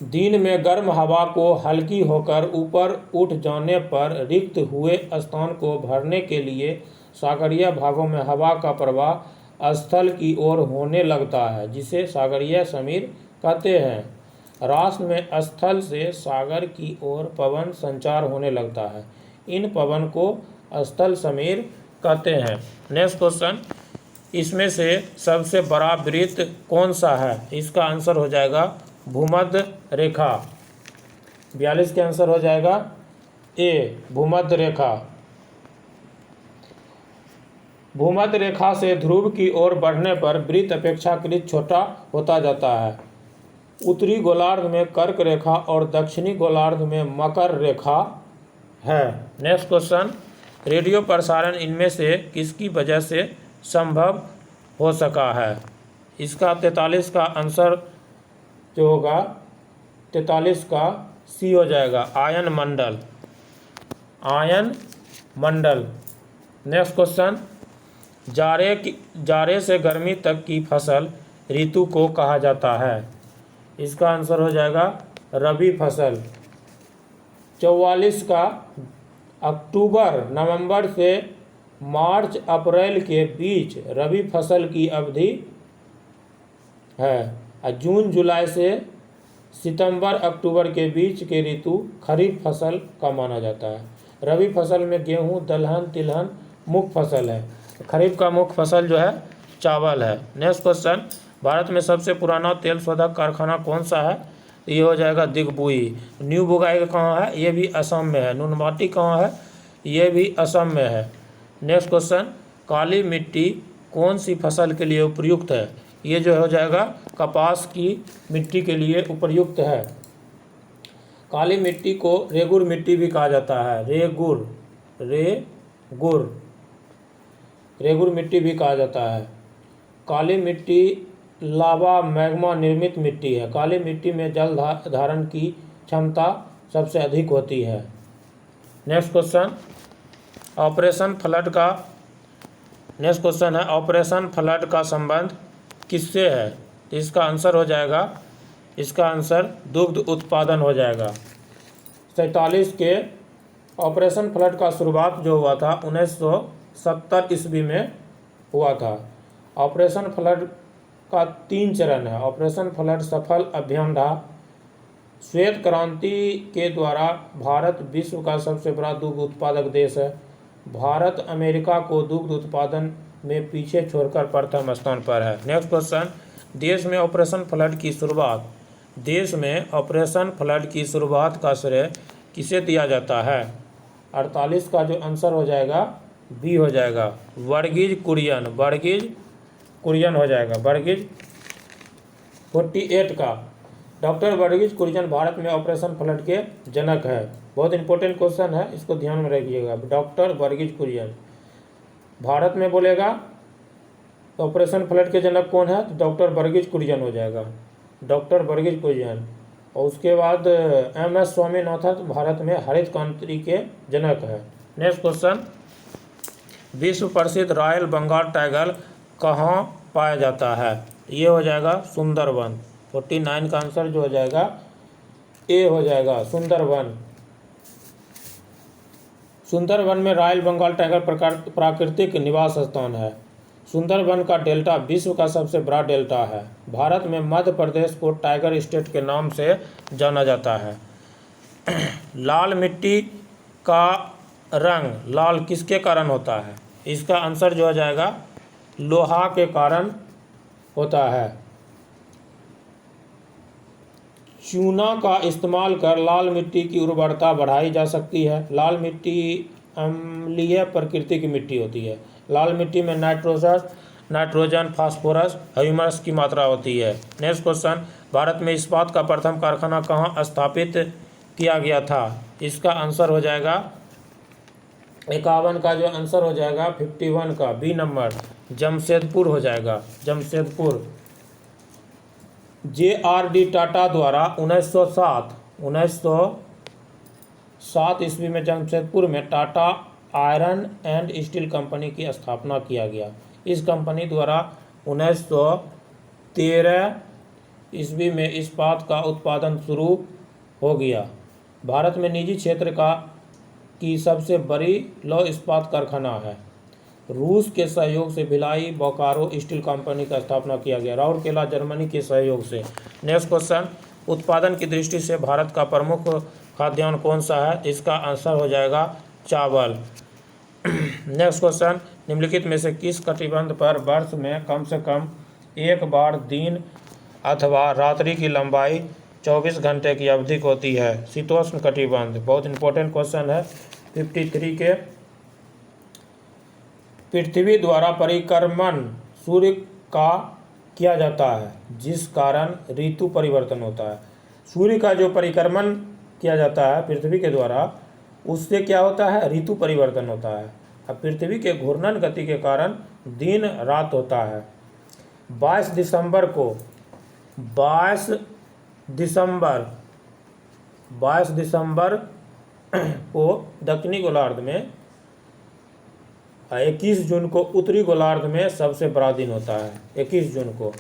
S1: दिन में गर्म हवा को हल्की होकर ऊपर उठ जाने पर रिक्त हुए स्थान को भरने के लिए सागरीय भागों में हवा का प्रवाह स्थल की ओर होने लगता है, जिसे सागरीय समीर कहते हैं। राष्ट्र में स्थल से सागर की ओर पवन संचार होने लगता है। इन पवन को स्थल समीर कहते हैं। नेक्स्ट क्वेश्चन, इसमें से सबसे बड़ा वृत्त कौन सा है? इसका आंसर हो जाएगा भूमध्य रेखा। 42 के आंसर हो जाएगा ए, भूमध्य रेखा। भूमध्य रेखा से ध्रुव की ओर बढ़ने पर वृत्त अपेक्षाकृत छोटा होता जाता है। उत्तरी गोलार्ध में कर्क रेखा और दक्षिणी गोलार्ध में मकर रेखा है। नेक्स्ट क्वेश्चन, रेडियो प्रसारण इनमें से किसकी वजह से संभव हो सका है? इसका 43 का आंसर जो होगा 43 का सी हो जाएगा, आयन मंडल। नेक्स्ट क्वेश्चन, जाड़े से गर्मी तक की फसल ऋतु को कहा जाता है। इसका आंसर हो जाएगा रबी फसल। 44 का अक्टूबर नवंबर से मार्च अप्रैल के बीच रबी फसल की अवधि है। जून जुलाई से सितंबर अक्टूबर के बीच के ऋतु खरीफ फसल का माना जाता है। रबी फसल में गेहूं, दलहन, तिलहन मुख्य फसल है। खरीफ का मुख्य फसल जो है चावल है। नेक्स्ट क्वेश्चन, भारत में सबसे पुराना तेल शोधक कारखाना कौन सा है? ये हो जाएगा दिग्बुई। न्यू बुगाई कहाँ है? ये भी असम में है। नुनमाटी कहाँ है? ये भी असम में है। नेक्स्ट क्वेश्चन, काली मिट्टी कौन सी फसल के लिए उपयुक्त है? ये जो हो जाएगा कपास की मिट्टी के लिए उपयुक्त है। काली मिट्टी को रेगुर मिट्टी भी कहा जाता है। रेगुर मिट्टी भी कहा जाता है। काली मिट्टी लावा मैग्मा निर्मित मिट्टी है। काली मिट्टी में जल धारण की क्षमता सबसे अधिक होती है। नेक्स्ट क्वेश्चन, ऑपरेशन फ्लड का संबंध किससे है? इसका आंसर हो जाएगा, इसका आंसर दुग्ध उत्पादन हो जाएगा। 47 के ऑपरेशन फ्लड का शुरुआत जो हुआ था 1970 ईस्वी में हुआ था। ऑपरेशन फ्लड का 3 चरण है। ऑपरेशन फ्लड सफल अभियान था। श्वेत क्रांति के द्वारा भारत विश्व का सबसे बड़ा दुग्ध उत्पादक देश है। भारत अमेरिका को दुग्ध उत्पादन में पीछे छोड़कर प्रथम स्थान पर है। नेक्स्ट क्वेश्चन, देश में ऑपरेशन फ्लड की शुरुआत का श्रेय किसे दिया जाता है? 48 का जो आंसर हो जाएगा बी हो जाएगा, वर्गीज कुरियन हो जाएगा। वर्गीज 48 का डॉक्टर वर्गीज कुरियन भारत में ऑपरेशन फ्लड के जनक है। बहुत इंपॉर्टेंट क्वेश्चन है, इसको ध्यान में रखिएगा। डॉक्टर वर्गीज कुरियन भारत में बोलेगा तो ऑपरेशन फ्लड के जनक कौन है? तो डॉक्टर वर्गीज कुरियन हो जाएगा, डॉक्टर वर्गीज कुरियन। और उसके बाद MS स्वामीनाथन भारत में हरित क्रांति के जनक है। नेक्स्ट क्वेश्चन, विश्व प्रसिद्ध रॉयल बंगाल टाइगर कहाँ पाया जाता है? ये हो जाएगा सुंदरवन। 49 का आंसर जो हो जाएगा ए हो जाएगा, सुंदरवन। सुंदरवन में रॉयल बंगाल टाइगर प्राकृतिक निवास स्थान है। सुंदरवन का डेल्टा विश्व का सबसे बड़ा डेल्टा है। भारत में मध्य प्रदेश को टाइगर स्टेट के नाम से जाना जाता है। लाल मिट्टी का रंग लाल किसके कारण होता है? इसका आंसर जो हो जाएगा लोहा के कारण होता है। चूना का इस्तेमाल कर लाल मिट्टी की उर्वरता बढ़ाई जा सकती है। लाल मिट्टी अम्लीय प्रकृति की मिट्टी होती है। लाल मिट्टी में नाइट्रोजन, फास्फोरस, ह्यूमस की मात्रा होती है। नेक्स्ट क्वेश्चन, भारत में इस्पात का प्रथम कारखाना कहाँ स्थापित किया गया था? इसका आंसर हो जाएगा 51 का जो आंसर हो जाएगा 51 का बी नंबर, जमशेदपुर हो जाएगा, जमशेदपुर। JRD टाटा द्वारा 1907 ईस्वी में जमशेदपुर में Tata iron and steel company की स्थापना किया गया। इस कंपनी द्वारा 1913 ईस्वी में इस्पात का उत्पादन शुरू हो गया। भारत में निजी क्षेत्र की सबसे बड़ी लौह इस्पात कारखाना है। रूस के सहयोग से भिलाई बोकारो स्टील कंपनी का स्थापना किया गया। राउरकेला जर्मनी के सहयोग से। नेक्स्ट क्वेश्चन, उत्पादन की दृष्टि से भारत का प्रमुख खाद्यान्न कौन सा है? इसका आंसर हो जाएगा चावल। नेक्स्ट क्वेश्चन, निम्नलिखित में से किस कटिबंध पर वर्ष में कम से कम एक बार दिन अथवा रात्रि की लंबाई 24 घंटे की अवधि होती है? शीतोष्ण कटिबंध। बहुत इंपॉर्टेंट क्वेश्चन है। 53 के पृथ्वी द्वारा परिक्रमण सूर्य का किया जाता है, जिस कारण ऋतु परिवर्तन होता है। सूर्य का जो परिक्रमण किया जाता है पृथ्वी के द्वारा, उससे क्या होता है? ऋतु परिवर्तन होता है। अब पृथ्वी के घूर्णन गति के कारण दिन रात होता है। 22 दिसंबर को दक्षिणी गोलार्ध में, 21 जून को उत्तरी गोलार्ध में सबसे बड़ा दिन होता है, 21 जून को।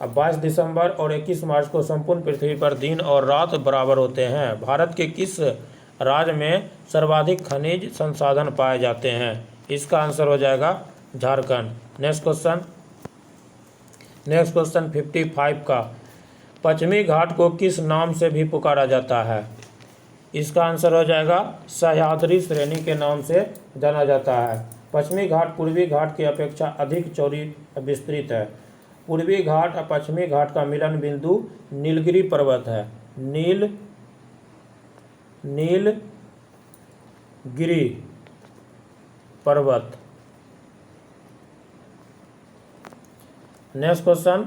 S1: अब 22 दिसंबर और 21 मार्च को संपूर्ण पृथ्वी पर दिन और रात बराबर होते हैं। भारत के किस राज्य में सर्वाधिक खनिज संसाधन पाए जाते हैं? इसका आंसर हो जाएगा झारखंड। नेक्स्ट क्वेश्चन 55 का, पश्चिमी घाट को किस नाम से भी पुकारा जाता है? इसका आंसर हो जाएगा सह्याद्री श्रेणी के नाम से जाना जाता है। पश्चिमी घाट पूर्वी घाट की अपेक्षा अधिक चौड़ी विस्तृत है। पूर्वी घाट और पश्चिमी घाट का मिलन बिंदु नीलगिरी पर्वत है। नीलगिरी पर्वत। नेक्स्ट क्वेश्चन,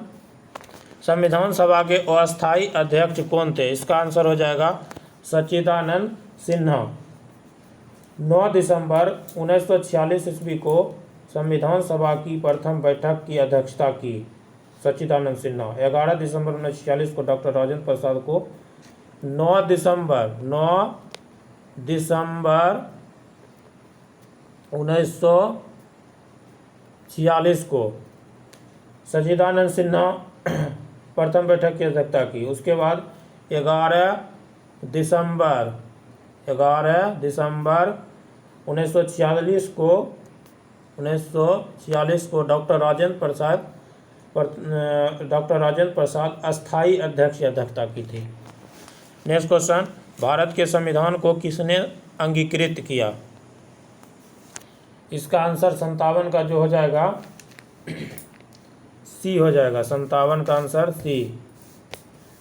S1: संविधान सभा के अस्थायी अध्यक्ष कौन थे? इसका आंसर हो जाएगा सच्चिदानंद सिन्हा। 9 दिसंबर 1946 ईस्वी को संविधान सभा की प्रथम बैठक की अध्यक्षता की सच्चिदानंद सिन्हा। 11 दिसंबर 1946 को डॉक्टर राजेंद्र प्रसाद को 9 दिसंबर 1946 को सच्चिदानंद सिन्हा प्रथम बैठक की अध्यक्षता की। उसके बाद 11 दिसंबर 1946 को डॉक्टर राजेंद्र प्रसाद अस्थायी अध्यक्ष की अध्यक्षता की थी। नेक्स्ट क्वेश्चन, भारत के संविधान को किसने अंगीकृत किया? इसका आंसर 57 का जो हो जाएगा सी हो जाएगा। 57 का आंसर सी।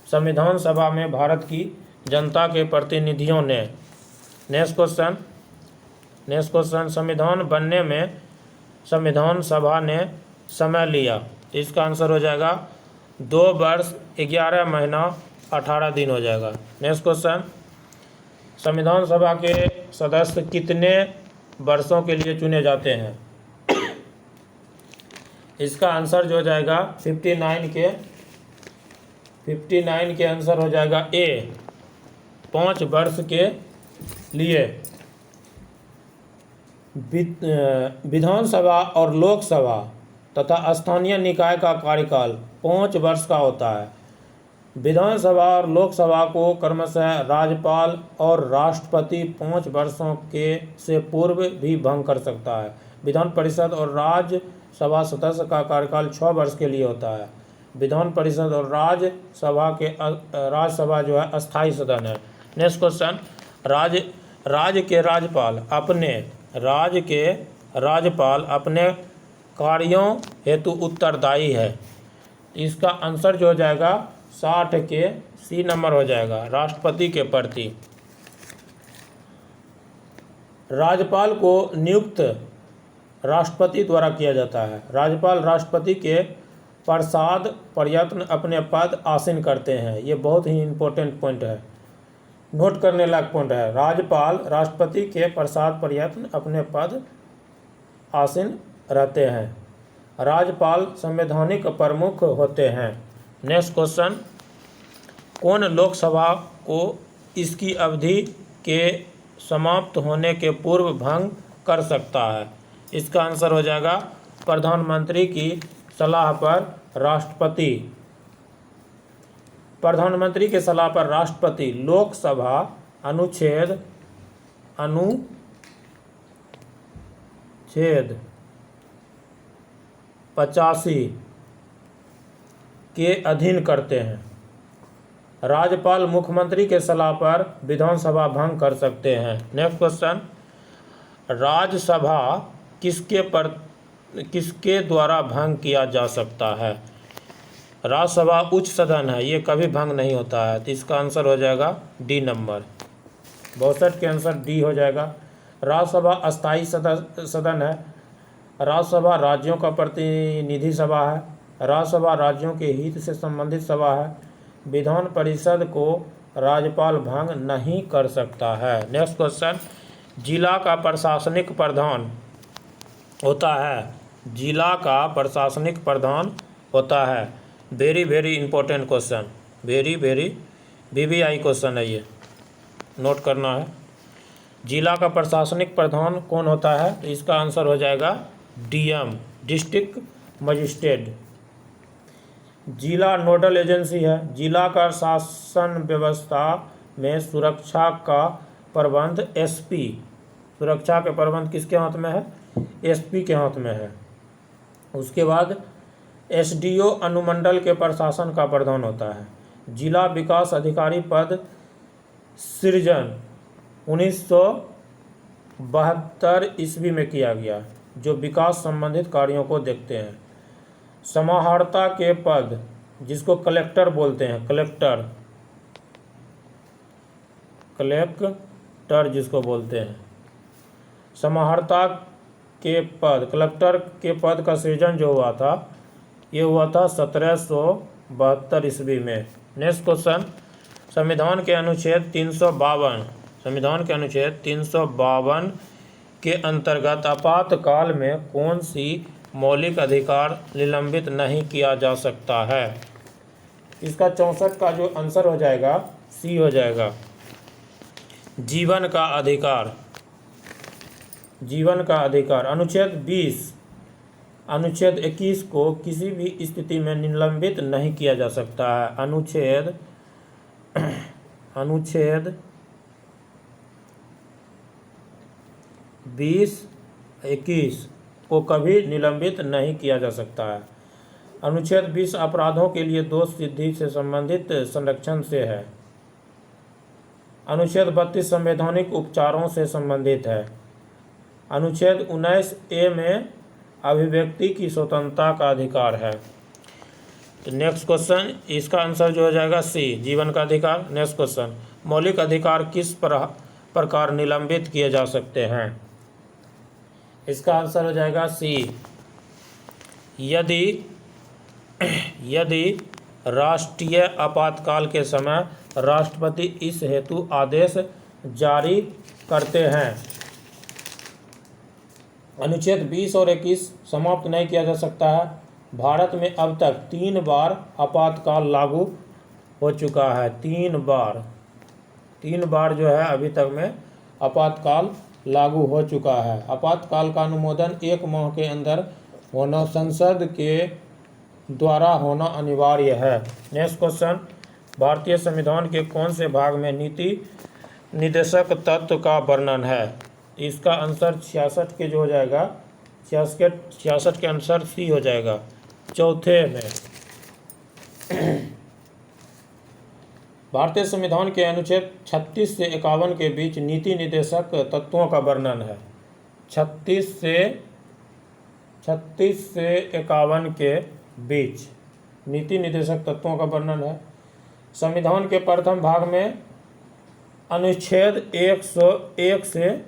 S1: संविधान सभा में भारत की जनता के प्रतिनिधियों ने। नेक्स्ट क्वेश्चन, संविधान बनने में संविधान सभा ने समय लिया। इसका आंसर हो जाएगा 2 वर्ष 11 महीना 18 दिन हो जाएगा। नेक्स्ट क्वेश्चन, संविधान सभा के सदस्य कितने वर्षों के लिए चुने जाते हैं? इसका आंसर जो हो जाएगा 59 के आंसर हो जाएगा ए, 5 वर्ष के लिए। विधानसभा और लोकसभा तथा स्थानीय निकाय का कार्यकाल 5 वर्ष का होता है। विधानसभा और लोकसभा को क्रमशः राज्यपाल और राष्ट्रपति 5 वर्षों के से पूर्व भी भंग कर सकता है। विधान परिषद और राज्यसभा सदस्य का कार्यकाल 6 वर्ष के लिए होता है। विधान परिषद और राज्यसभा जो है अस्थायी सदन है। नेक्स्ट क्वेश्चन, राज्य के राज्यपाल अपने कार्यों हेतु उत्तरदायी है। इसका आंसर जो हो जाएगा 60 के सी नंबर हो जाएगा, राष्ट्रपति के प्रति। राज्यपाल को नियुक्त राष्ट्रपति द्वारा किया जाता है। राज्यपाल राष्ट्रपति के प्रसाद पर्यंत अपने पद आसीन करते हैं। ये बहुत ही इम्पोर्टेंट पॉइंट है, नोट करने लायक पॉइंट है। राज्यपाल राष्ट्रपति के प्रसाद पर्यंत अपने पद आसीन रहते हैं। राज्यपाल संवैधानिक प्रमुख होते हैं। नेक्स्ट क्वेश्चन, कौन लोकसभा को इसकी अवधि के समाप्त होने के पूर्व भंग कर सकता है? इसका आंसर हो जाएगा प्रधानमंत्री की सलाह पर राष्ट्रपति। प्रधानमंत्री के सलाह पर राष्ट्रपति लोकसभा अनुच्छेद 85 के अधीन करते हैं। राज्यपाल मुख्यमंत्री के सलाह पर विधानसभा भंग कर सकते हैं। नेक्स्ट क्वेश्चन, राज्यसभा किसके द्वारा भंग किया जा सकता है? राज्यसभा उच्च सदन है, ये कभी भंग नहीं होता है। तो इसका आंसर हो जाएगा डी नंबर, 62 के आंसर डी हो जाएगा। राज्यसभा अस्थायी सदन है। राज्यसभा राज्यों का प्रतिनिधि सभा है। राज्यसभा राज्यों के हित से संबंधित सभा है। विधान परिषद को राज्यपाल भंग नहीं कर सकता है। नेक्स्ट क्वेश्चन, जिला का प्रशासनिक प्रधान होता है। जिला का प्रशासनिक प्रधान होता है। Very very important question, very VVI question है, ये नोट करना है। जिला का प्रशासनिक प्रधान कौन होता है? तो इसका आंसर हो जाएगा DM, डिस्ट्रिक्ट मजिस्ट्रेट। जिला नोडल एजेंसी है। जिला का शासन व्यवस्था में सुरक्षा का प्रबंध SP, सुरक्षा के प्रबंध किसके हाथ में है? SP के हाथ में है। उसके बाद SDO अनुमंडल के प्रशासन का प्रधान होता है। जिला विकास अधिकारी पद सृजन 1972 ईस्वी में किया गया, जो विकास संबंधित कार्यों को देखते हैं। समाहर्ता के पद, जिसको कलेक्टर बोलते हैं, कलेक्टर जिसको बोलते हैं, समाहर्ता के पद, कलेक्टर के पद का सृजन जो हुआ था, ये हुआ था 1772 ईस्वी में। नेक्स्ट क्वेश्चन, संविधान के अनुच्छेद 352 के अंतर्गत आपातकाल में कौन सी मौलिक अधिकार निलंबित नहीं किया जा सकता है? इसका 64 का जो आंसर हो जाएगा सी हो जाएगा, जीवन का अधिकार। जीवन का अधिकार। अनुच्छेद 21 को किसी भी स्थिति में निलंबित नहीं किया जा सकता है। अनुच्छेद 20-21 को कभी निलंबित नहीं किया जा सकता है। अनुच्छेद 20 अपराधों के लिए दोष सिद्धि से संबंधित संरक्षण से है। अनुच्छेद 32 संवैधानिक उपचारों से संबंधित है। अनुच्छेद 19A में अभिव्यक्ति की स्वतंत्रता का अधिकार है। तो नेक्स्ट क्वेश्चन, इसका आंसर जो हो जाएगा सी, जीवन का अधिकार। नेक्स्ट क्वेश्चन, मौलिक अधिकार किस प्रकार निलंबित किए जा सकते हैं? इसका आंसर हो जाएगा सी, यदि राष्ट्रीय आपातकाल के समय राष्ट्रपति इस हेतु आदेश जारी करते हैं। अनुच्छेद 20 और 21 समाप्त नहीं किया जा सकता है। भारत में अब तक 3 बार आपातकाल लागू हो चुका है। 3 बार जो है अभी तक में आपातकाल लागू हो चुका है। आपातकाल का अनुमोदन 1 माह के अंदर होना, संसद के द्वारा होना अनिवार्य है। नेक्स्ट क्वेश्चन, भारतीय संविधान के कौन से भाग में नीति निर्देशक तत्व का वर्णन है? इसका आंसर 66 के जो हो जाएगा, 66 के आंसर सी हो जाएगा, चौथे में। भारतीय संविधान के अनुच्छेद 36 से 51 के बीच नीति निर्देशक तत्वों का वर्णन है। 36 से 51 के बीच नीति निर्देशक तत्वों का वर्णन है। संविधान के प्रथम भाग में अनुच्छेद 101 से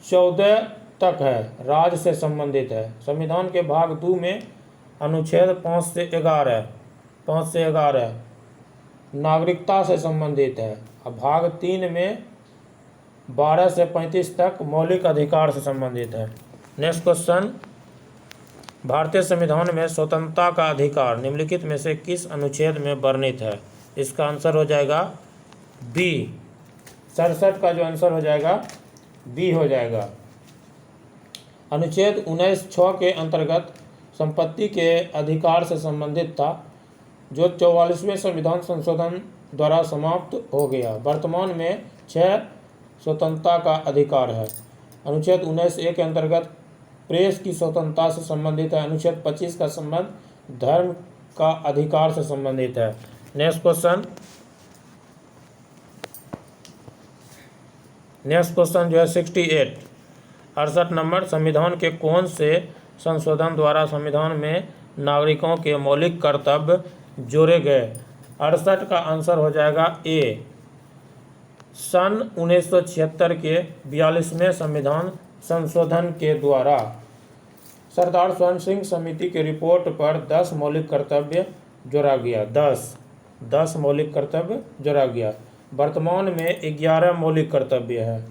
S1: 14 तक है, राज्य से संबंधित है। संविधान के भाग 2 में अनुच्छेद 5 से 11 नागरिकता से संबंधित है। अब भाग 3 में 12 से 35 तक मौलिक अधिकार से संबंधित है। नेक्स्ट क्वेश्चन, भारतीय संविधान में स्वतंत्रता का अधिकार निम्नलिखित में से किस अनुच्छेद में वर्णित है? इसका आंसर हो जाएगा बी, 67 का जो आंसर हो जाएगा बी हो जाएगा। अनुच्छेद 19(6) के अंतर्गत संपत्ति के अधिकार से संबंधित था, जो 44वें संविधान संशोधन द्वारा समाप्त हो गया। वर्तमान में 6 स्वतंत्रता का अधिकार है। अनुच्छेद 19(a) के अंतर्गत प्रेस की स्वतंत्रता से संबंधित है। अनुच्छेद 25 का संबंध धर्म का अधिकार से संबंधित है। नेक्स्ट क्वेश्चन जो है 68 नंबर, संविधान के कौन से संशोधन द्वारा संविधान में नागरिकों के मौलिक कर्तव्य जोड़े गए? 68 का आंसर हो जाएगा ए, सन 1976 के 42वें संविधान संशोधन के द्वारा। सरदार स्वर्ण सिंह समिति की रिपोर्ट पर 10 मौलिक कर्तव्य जोड़ा गया। 10 मौलिक कर्तव्य जोड़ा गया। वर्तमान में 11 मौलिक कर्तव्य है।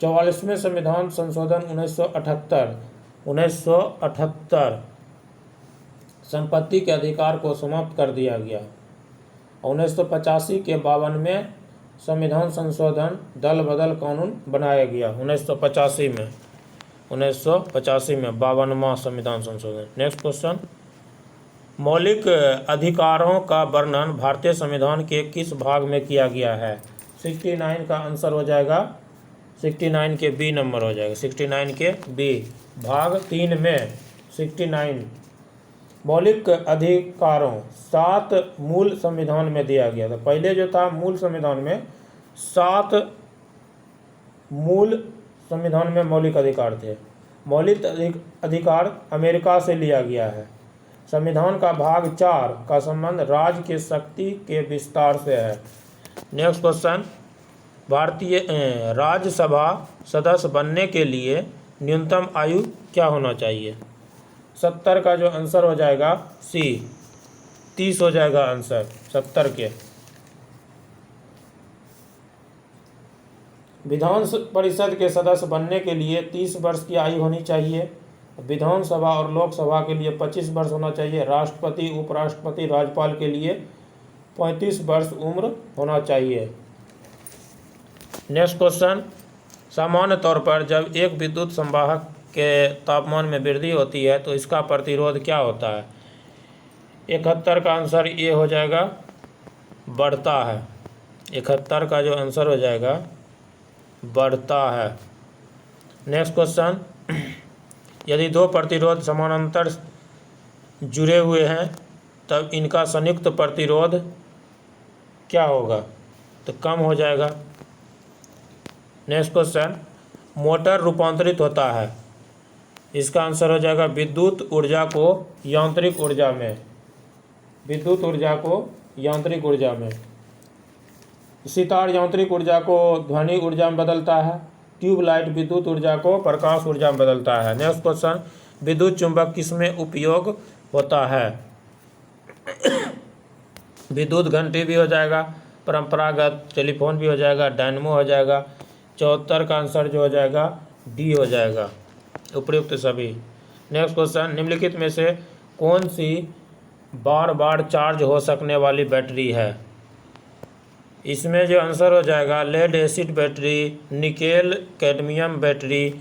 S1: 44वें संविधान संशोधन 1978 संपत्ति के अधिकार को समाप्त कर दिया गया। 1985 के 52वें संविधान संशोधन दल बदल कानून बनाया गया। 1985 में 52वां संविधान संशोधन। नेक्स्ट क्वेश्चन, मौलिक अधिकारों का वर्णन भारतीय संविधान के किस भाग में किया गया है? 69 का आंसर हो जाएगा 69 के बी नंबर हो जाएगा। 69 के बी, भाग 3 में 69 मौलिक अधिकारों 7 मूल संविधान में दिया गया था। पहले जो था मूल संविधान में 7 मूल संविधान में मौलिक अधिकार थे। मौलिक अधिकार अमेरिका से लिया गया है। संविधान का भाग 4 का संबंध राज्य के शक्ति के विस्तार से है। नेक्स्ट क्वेश्चन, भारतीय राज्यसभा सदस्य बनने के लिए न्यूनतम आयु क्या होना चाहिए? 70 का जो आंसर हो जाएगा सी, 30 हो जाएगा आंसर 70 के। विधान परिषद के सदस्य बनने के लिए 30 वर्ष की आयु होनी चाहिए। विधानसभा और लोकसभा के लिए 25 वर्ष होना चाहिए। राष्ट्रपति, उपराष्ट्रपति, राज्यपाल के लिए 35 वर्ष उम्र होना चाहिए। नेक्स्ट क्वेश्चन, सामान्य तौर पर जब एक विद्युत संवाहक के तापमान में वृद्धि होती है तो इसका प्रतिरोध क्या होता है? 71 का आंसर ये हो जाएगा, बढ़ता है। 71 का जो आंसर हो जाएगा बढ़ता है। नेक्स्ट क्वेश्चन, यदि 2 प्रतिरोध समानांतर जुड़े हुए हैं तब इनका संयुक्त प्रतिरोध क्या होगा? तो कम हो जाएगा। नेक्स्ट क्वेश्चन, मोटर रूपांतरित होता है, इसका आंसर हो जाएगा विद्युत ऊर्जा को यांत्रिक ऊर्जा में। विद्युत ऊर्जा को यांत्रिक ऊर्जा में। सितार यांत्रिक ऊर्जा को ध्वनि ऊर्जा में बदलता है। ट्यूबलाइट विद्युत ऊर्जा को प्रकाश ऊर्जा में बदलता है। नेक्स्ट क्वेश्चन, विद्युत चुंबक किसमें उपयोग होता है? विद्युत घंटी भी हो जाएगा, परंपरागत टेलीफोन भी हो जाएगा, डायनमो हो जाएगा। 74 का आंसर जो हो जाएगा डी हो जाएगा, उपयुक्त सभी। नेक्स्ट क्वेश्चन, निम्नलिखित में से कौन सी बार बार चार्ज हो सकने वाली बैटरी है? इसमें जो आंसर हो जाएगा lead acid battery, nickel cadmium battery,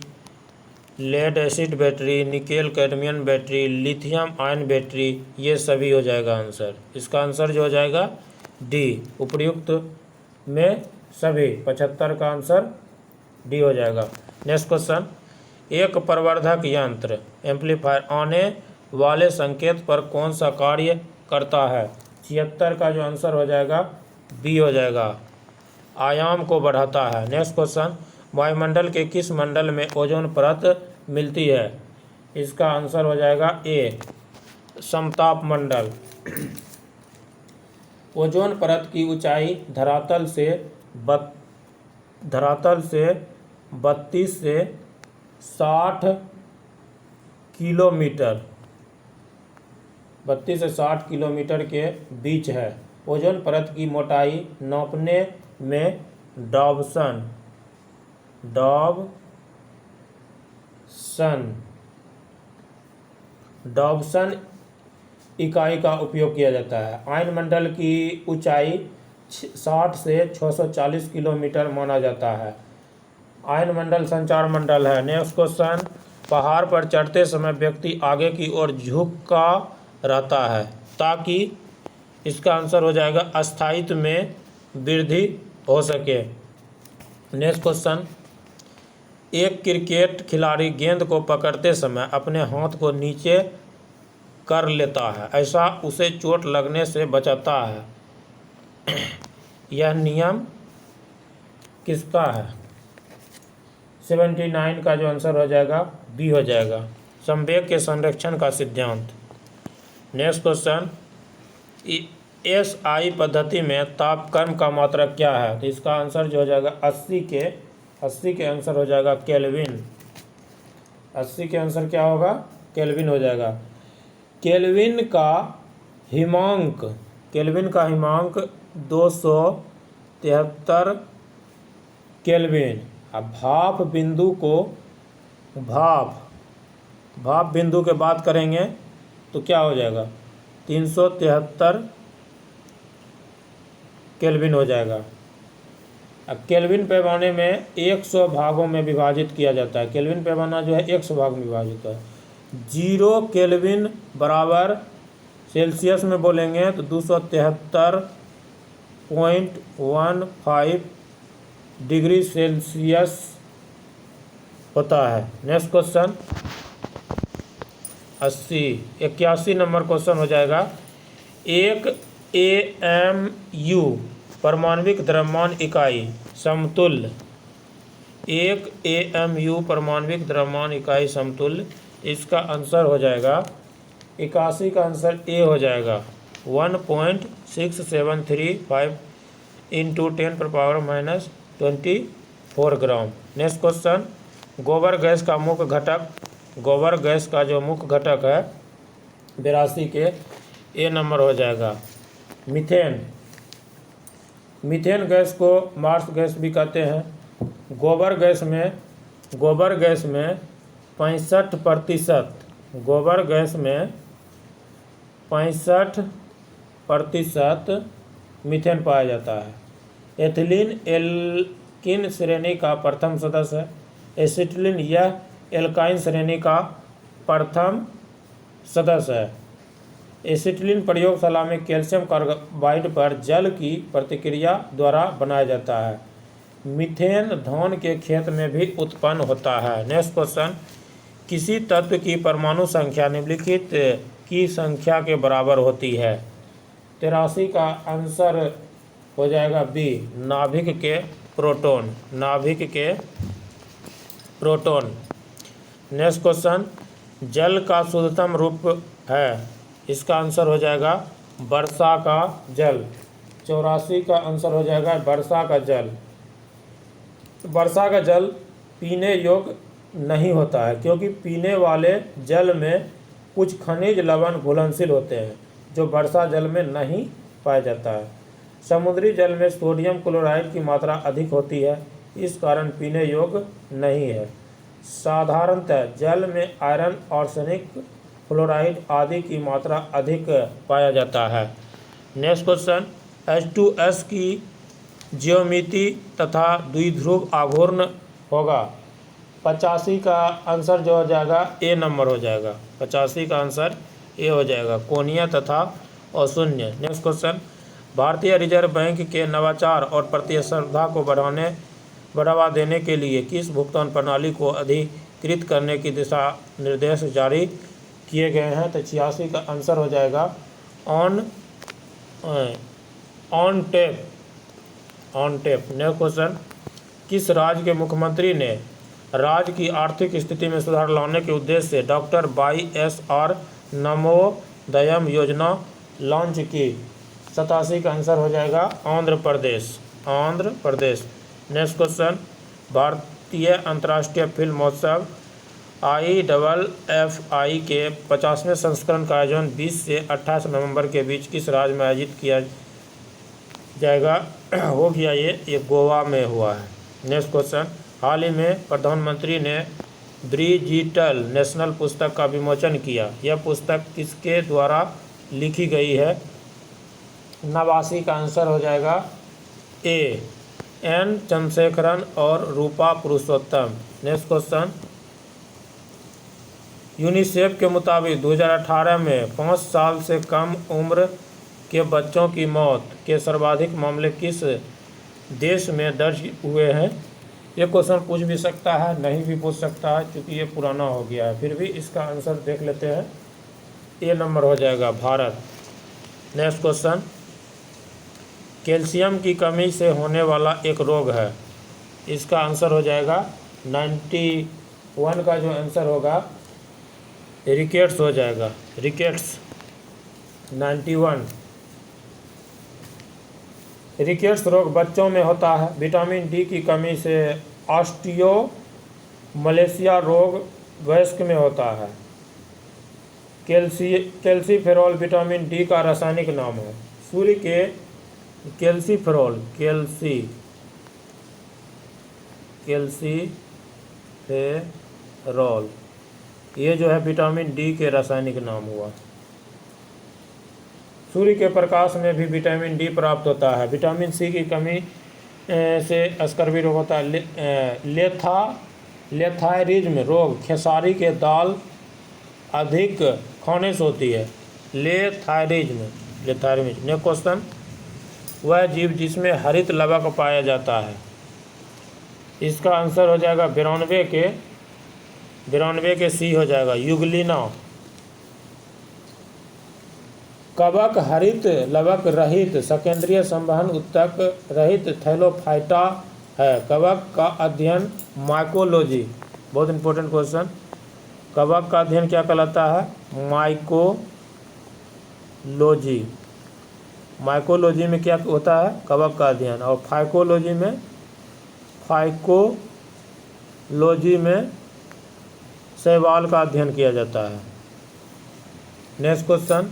S1: lead acid battery, nickel cadmium battery, lithium ion battery, ये सभी हो जाएगा आंसर। इसका आंसर जो हो जाएगा डी, उपयुक्त में सभी। 75 का आंसर डी हो जाएगा। नेक्स्ट क्वेश्चन, एक प्रवर्धक यंत्र एम्पलीफायर आने वाले संकेत पर कौन सा कार्य करता है? 76 का जो आंसर हो जाएगा बी हो जाएगा, आयाम को बढ़ाता है। नेक्स्ट क्वेश्चन, वायुमंडल के किस मंडल में ओजोन परत मिलती है? इसका आंसर हो जाएगा ए, समताप मंडल। ओजोन परत की ऊंचाई धरातल से 32 से 60 किलोमीटर 32 से 60 किलोमीटर के बीच है। ओजोन परत की मोटाई नापने में डॉब्सन इकाई का उपयोग किया जाता है। आयनमंडल की ऊंचाई 60 से 640 किलोमीटर माना जाता है। आयनमंडल संचार मंडल है। नेक्स्ट क्वेश्चन, पहाड़ पर चढ़ते समय व्यक्ति आगे की ओर झुका रहता है ताकि इसका आंसर हो जाएगा अस्थायित्व में वृद्धि हो सके। नेक्स्ट क्वेश्चन, एक क्रिकेट खिलाड़ी गेंद को पकड़ते समय अपने हाथ को नीचे कर लेता है, ऐसा उसे चोट लगने से बचाता है। यह नियम किसका है? 79 का जो आंसर हो जाएगा बी हो जाएगा, संवेग के संरक्षण का सिद्धांत। नेक्स्ट क्वेश्चन, एसआई पद्धति में तापक्रम का मात्रक क्या है? तो इसका आंसर जो हो जाएगा 80 के आंसर हो जाएगा केल्विन। 80 के आंसर क्या होगा? केल्विन हो जाएगा। केल्विन का हिमांक 273 केल्विन। अब भाप बिंदु के बात करेंगे तो क्या हो जाएगा? 373 केल्विन हो जाएगा। अब केल्विन पैमाने में 100 भागों में विभाजित किया जाता है। केल्विन पैमाना जो है 100 भाग में विभाजित है। 0 केल्विन बराबर सेल्सियस में बोलेंगे तो 273.15 डिग्री सेल्सियस होता है। Next question, 80। 81 नंबर क्वेश्चन हो जाएगा, एक AMU परमाणविक द्रव्यमान इकाई समतुल्य, एक AMU परमाणविक द्रव्यमान इकाई समतुल्य। इसका आंसर हो जाएगा 81 का आंसर ए हो जाएगा 1.6735 इंटू 10⁻⁻24 ग्राम। नेक्स्ट क्वेश्चन, गोबर गैस का मुख्य घटक, गोबर गैस का जो मुख्य घटक है 82 के ए नंबर हो जाएगा मीथेन। मीथेन गैस को मार्स गैस भी कहते हैं। गोबर गैस में 65%, गोबर गैस में 65% मीथेन पाया जाता है। एथिलीन एल्किन श्रेणी का प्रथम सदस्य है। एसिटिलीन यह एल्काइन श्रेणी का प्रथम सदस्य है। एसिटिलीन प्रयोगशाला में कैल्शियम कार्बाइड पर जल की प्रतिक्रिया द्वारा बनाया जाता है। मीथेन धान के खेत में भी उत्पन्न होता है। नेक्स्ट क्वेश्चन, किसी तत्व की परमाणु संख्या निम्नलिखित की संख्या के बराबर होती है। 83 का आंसर हो जाएगा बी, नाभिक के प्रोटॉन, नाभिक के प्रोटॉन। नेक्स्ट क्वेश्चन, जल का शुद्धतम रूप है। इसका आंसर हो जाएगा वर्षा का जल। 84 का आंसर हो जाएगा वर्षा का जल। वर्षा का जल पीने योग्य नहीं होता है क्योंकि पीने वाले जल में कुछ खनिज लवण घुलनशील होते हैं जो वर्षा जल में नहीं पाया जाता है। समुद्री जल में सोडियम क्लोराइड की मात्रा अधिक होती है, इस कारण पीने योग्य नहीं है। साधारणतः जल में आयरन, आर्सेनिक, फ्लोराइड आदि की मात्रा अधिक पाया जाता है। नेक्स्ट क्वेश्चन, H2S की ज्यामिति तथा द्विध्रुव आघूर्ण होगा। 85 का आंसर जो हो जाएगा ए नंबर हो जाएगा। 85 का आंसर ए हो जाएगा, कोणीय तथा अशून्य। नेक्स्ट क्वेश्चन, भारतीय रिजर्व बैंक के नवाचार और प्रतिस्पर्धा को बढ़ावा देने के लिए किस भुगतान प्रणाली को अधिकृत करने की दिशा निर्देश जारी किए गए हैं। तो 86 का आंसर हो जाएगा ऑन टेप। नेक्स्ट क्वेश्चन, किस राज्य के मुख्यमंत्री ने राज्य की आर्थिक स्थिति में सुधार लाने के उद्देश्य से डॉक्टर YSR नवोदयम योजना लॉन्च की। 87 का आंसर हो जाएगा आंध्र प्रदेश। नेक्स्ट क्वेश्चन, भारतीय अंतर्राष्ट्रीय फिल्म महोत्सव IFFI के 50वें संस्करण का आयोजन 20 से 28 नवंबर के बीच किस राज्य में आयोजित किया जाएगा। हो गया ये गोवा में हुआ है। नेक्स्ट क्वेश्चन, हाल ही में प्रधानमंत्री ने डिजिटल नेशनल पुस्तक का विमोचन किया। यह पुस्तक किसके द्वारा लिखी गई है। 89 का आंसर हो जाएगा ए, N चंद्रशेखरन और रूपा पुरुषोत्तम। नेक्स्ट क्वेश्चन, यूनिसेफ के मुताबिक 2018 में 5 साल से कम उम्र के बच्चों की मौत के सर्वाधिक मामले किस देश में दर्ज हुए हैं। ये क्वेश्चन पूछ भी सकता है, नहीं भी पूछ सकता है, क्योंकि ये पुराना हो गया है। फिर भी इसका आंसर देख लेते हैं, ए नंबर हो जाएगा भारत। नेक्स्ट क्वेश्चन, कैल्शियम की कमी से होने वाला एक रोग है। इसका आंसर हो जाएगा 91 का जो आंसर होगा रिकेट्स हो जाएगा, रिकेट्स 91। रिकेट्स रोग बच्चों में होता है। विटामिन डी की कमी से ऑस्टियोमलेशिया रोग वयस्क में होता है। कैल्सीफेरॉल विटामिन डी का रासायनिक नाम है। सूर्य के कैल्सीफेरॉल ये जो है विटामिन डी के रासायनिक नाम हुआ। सूर्य के प्रकाश में भी विटामिन डी प्राप्त होता है। विटामिन सी की कमी से स्कर्वी रोग होता है। लेथायरिज्म रोग खेसारी के दाल अधिक खाने से होती है। लेथायरिज्म। नेक्स्ट क्वेश्चन, वह जीव जिसमें हरित लवक पाया जाता है। इसका आंसर हो जाएगा 92 के सी हो जाएगा, युगलिना। कवक हरित लवक रहित सेकेंडरी संवहन उत्तक रहित थैलोफाइटा है। कवक का अध्ययन माइकोलॉजी, बहुत इंपॉर्टेंट क्वेश्चन। कवक का अध्ययन क्या कहलाता है? माइकोलॉजी। माइकोलॉजी में क्या होता है? कवक का अध्ययन। और फाइकोलॉजी में शैवाल का अध्ययन किया जाता है। नेक्स्ट क्वेश्चन,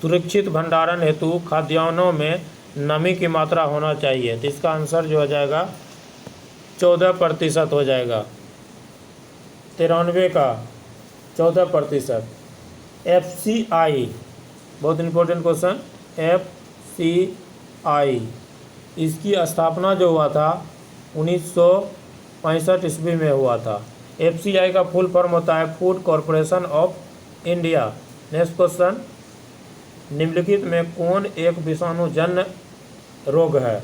S1: सुरक्षित भंडारण हेतु खाद्यान्नों में नमी की मात्रा होना चाहिए। तो इसका आंसर जो हो जाएगा 14% हो जाएगा। 93 का 14%। FCI, बहुत इंपॉर्टेंट क्वेश्चन। FCI इसकी स्थापना जो हुआ था 1965 ईस्वी में हुआ था। FCI का फुल फॉर्म होता है food corporation of India. Next question, निम्नलिखित में कौन एक विषाणुजन्य रोग है?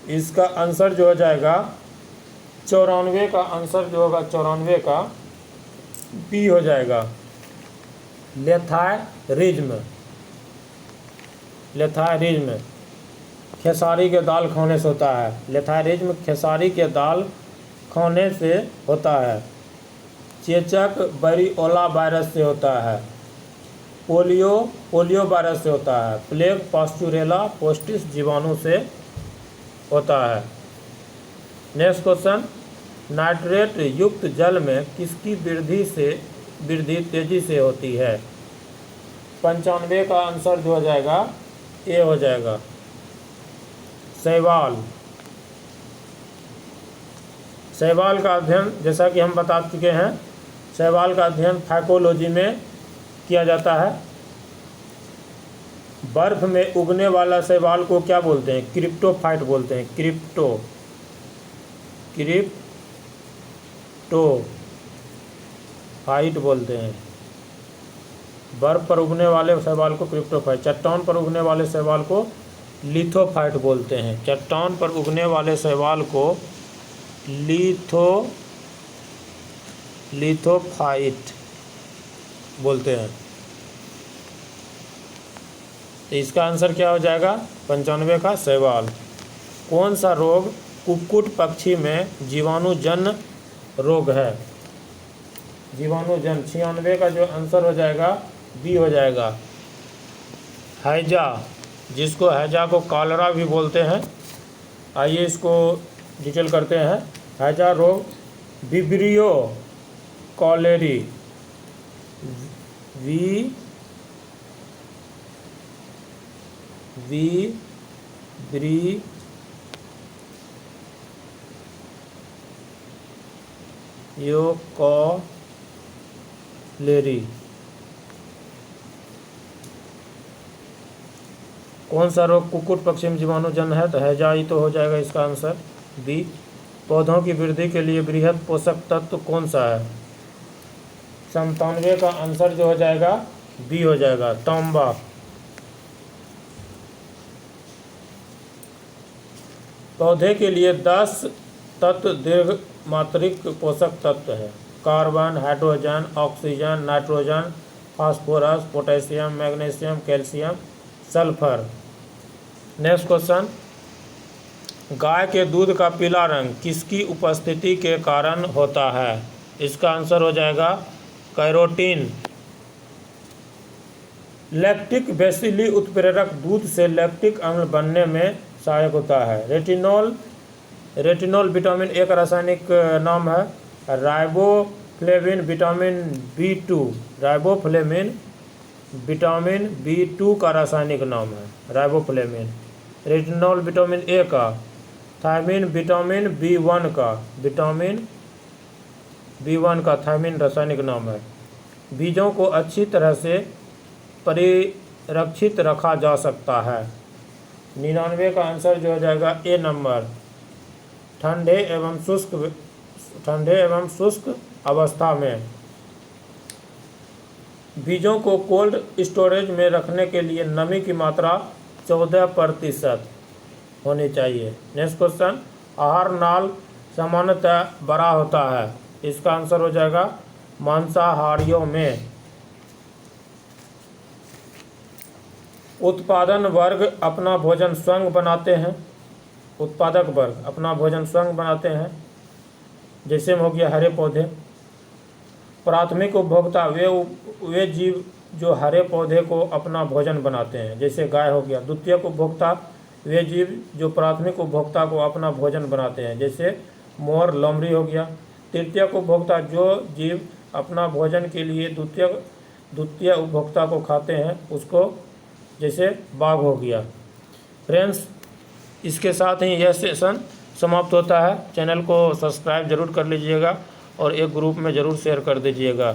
S1: इसका आंसर जो हो जाएगा 94 का आंसर जो होगा 94 का बी हो जाएगा। लेथायरिज्म खेसारी के दाल खाने से होता है। लेथायरिज्म खेसारी के दाल खाने से होता है। चेचक वेरिओला वायरस से होता है। पोलियो वायरस से होता है। प्लेग पास्चुरेला पोस्टिस जीवाणु से होता है। नेक्स्ट क्वेश्चन, नाइट्रेट युक्त जल में किसकी वृद्धि तेजी से होती है? 95 का आंसर जो हो जाएगा ए हो जाएगा, शैवाल। शैवाल का अध्ययन जैसा कि हम बता चुके हैं, शैवाल का अध्ययन फाइकोलॉजी में किया जाता है। बर्फ में उगने वाला शैवाल को क्या बोलते हैं? क्रिप्टोफाइट बोलते हैं। क्रिप्टोफाइट बोलते हैं। बर्फ पर उगने वाले शैवाल को क्रिप्टोफाइट, चट्टान पर उगने वाले शैवाल को लिथोफाइट बोलते हैं। चट्टान पर उगने वाले शैवाल को लिथोफाइट बोलते हैं। तो इसका आंसर क्या हो जाएगा? 95 का शैवाल। कौन सा रोग कुक्कुट पक्षी में जीवाणुजन्य रोग है? जीवाणुजन्य। 96 का जो आंसर हो जाएगा बी हो जाएगा, हैजा, जिसको हैजा को कॉलरा भी बोलते हैं। आइए इसको डिटेल करते हैं। हैजा रोग विब्रियो कॉलेरी, कॉलेरी। कौन सा रोग कुक्कुट पक्षी में जीवाणुजन्य है? तो हैजा ही तो हो जाएगा इसका आंसर बी। पौधों की वृद्धि के लिए बृहद पोषक तत्व कौन सा है? 97 का आंसर जो हो जाएगा बी हो जाएगा, तांबा। पौधे के लिए 10 तत्व दीर्घमात्रिक पोषक तत्व है। Carbon, hydrogen, oxygen, nitrogen, phosphorus, potassium, magnesium, calcium, sulphur. Next question, गाय के दूध का पीला रंग किसकी उपस्थिति के कारण होता है? इसका आंसर हो जाएगा कैरोटीन। लैक्टिक बेसिली उत्प्रेरक दूध से लैक्टिक अम्ल बनने में सहायक होता है। रेटिनॉल विटामिन ए का रासायनिक नाम है। Riboflavin vitamin B2, riboflavin vitamin B2 का रासायनिक नाम है राइबोफ्लेविन। रेटिनॉल विटामिन ए का, थायमिन विटामिन B1 का थायमिन रासायनिक नाम है। बीजों को अच्छी तरह से परिरक्षित रखा जा सकता है। 99 का आंसर जो हो जाएगा ए नंबर, ठंडे एवं शुष्क अवस्था में। बीजों को कोल्ड स्टोरेज में रखने के लिए नमी की मात्रा 14% होनी चाहिए। नेक्स्ट क्वेश्चन, आहार नाल सामान्यतः बड़ा होता है। इसका आंसर हो जाएगा मांसाहारियों में। उत्पादन वर्ग अपना भोजन स्वयं बनाते हैं। उत्पादक वर्ग अपना भोजन स्वयं बनाते हैं, जैसे में हो गया हरे पौधे। प्राथमिक उपभोक्ता वे जीव जो हरे पौधे को अपना भोजन बनाते हैं, जैसे गाय हो गया। द्वितीयक उपभोक्ता वे जीव जो प्राथमिक उपभोक्ता को अपना भोजन बनाते हैं, जैसे मोर, लोमड़ी हो गया। तृतीयक उपभोक्ता जो जीव अपना भोजन के लिए द्वितीय उपभोक्ता को खाते हैं, उसको, जैसे बाघ हो गया। फ्रेंड्स, इसके साथ ही यह सेशन समाप्त होता है। चैनल को सब्सक्राइब जरूर कर लीजिएगा और एक ग्रुप में ज़रूर शेयर कर दीजिएगा।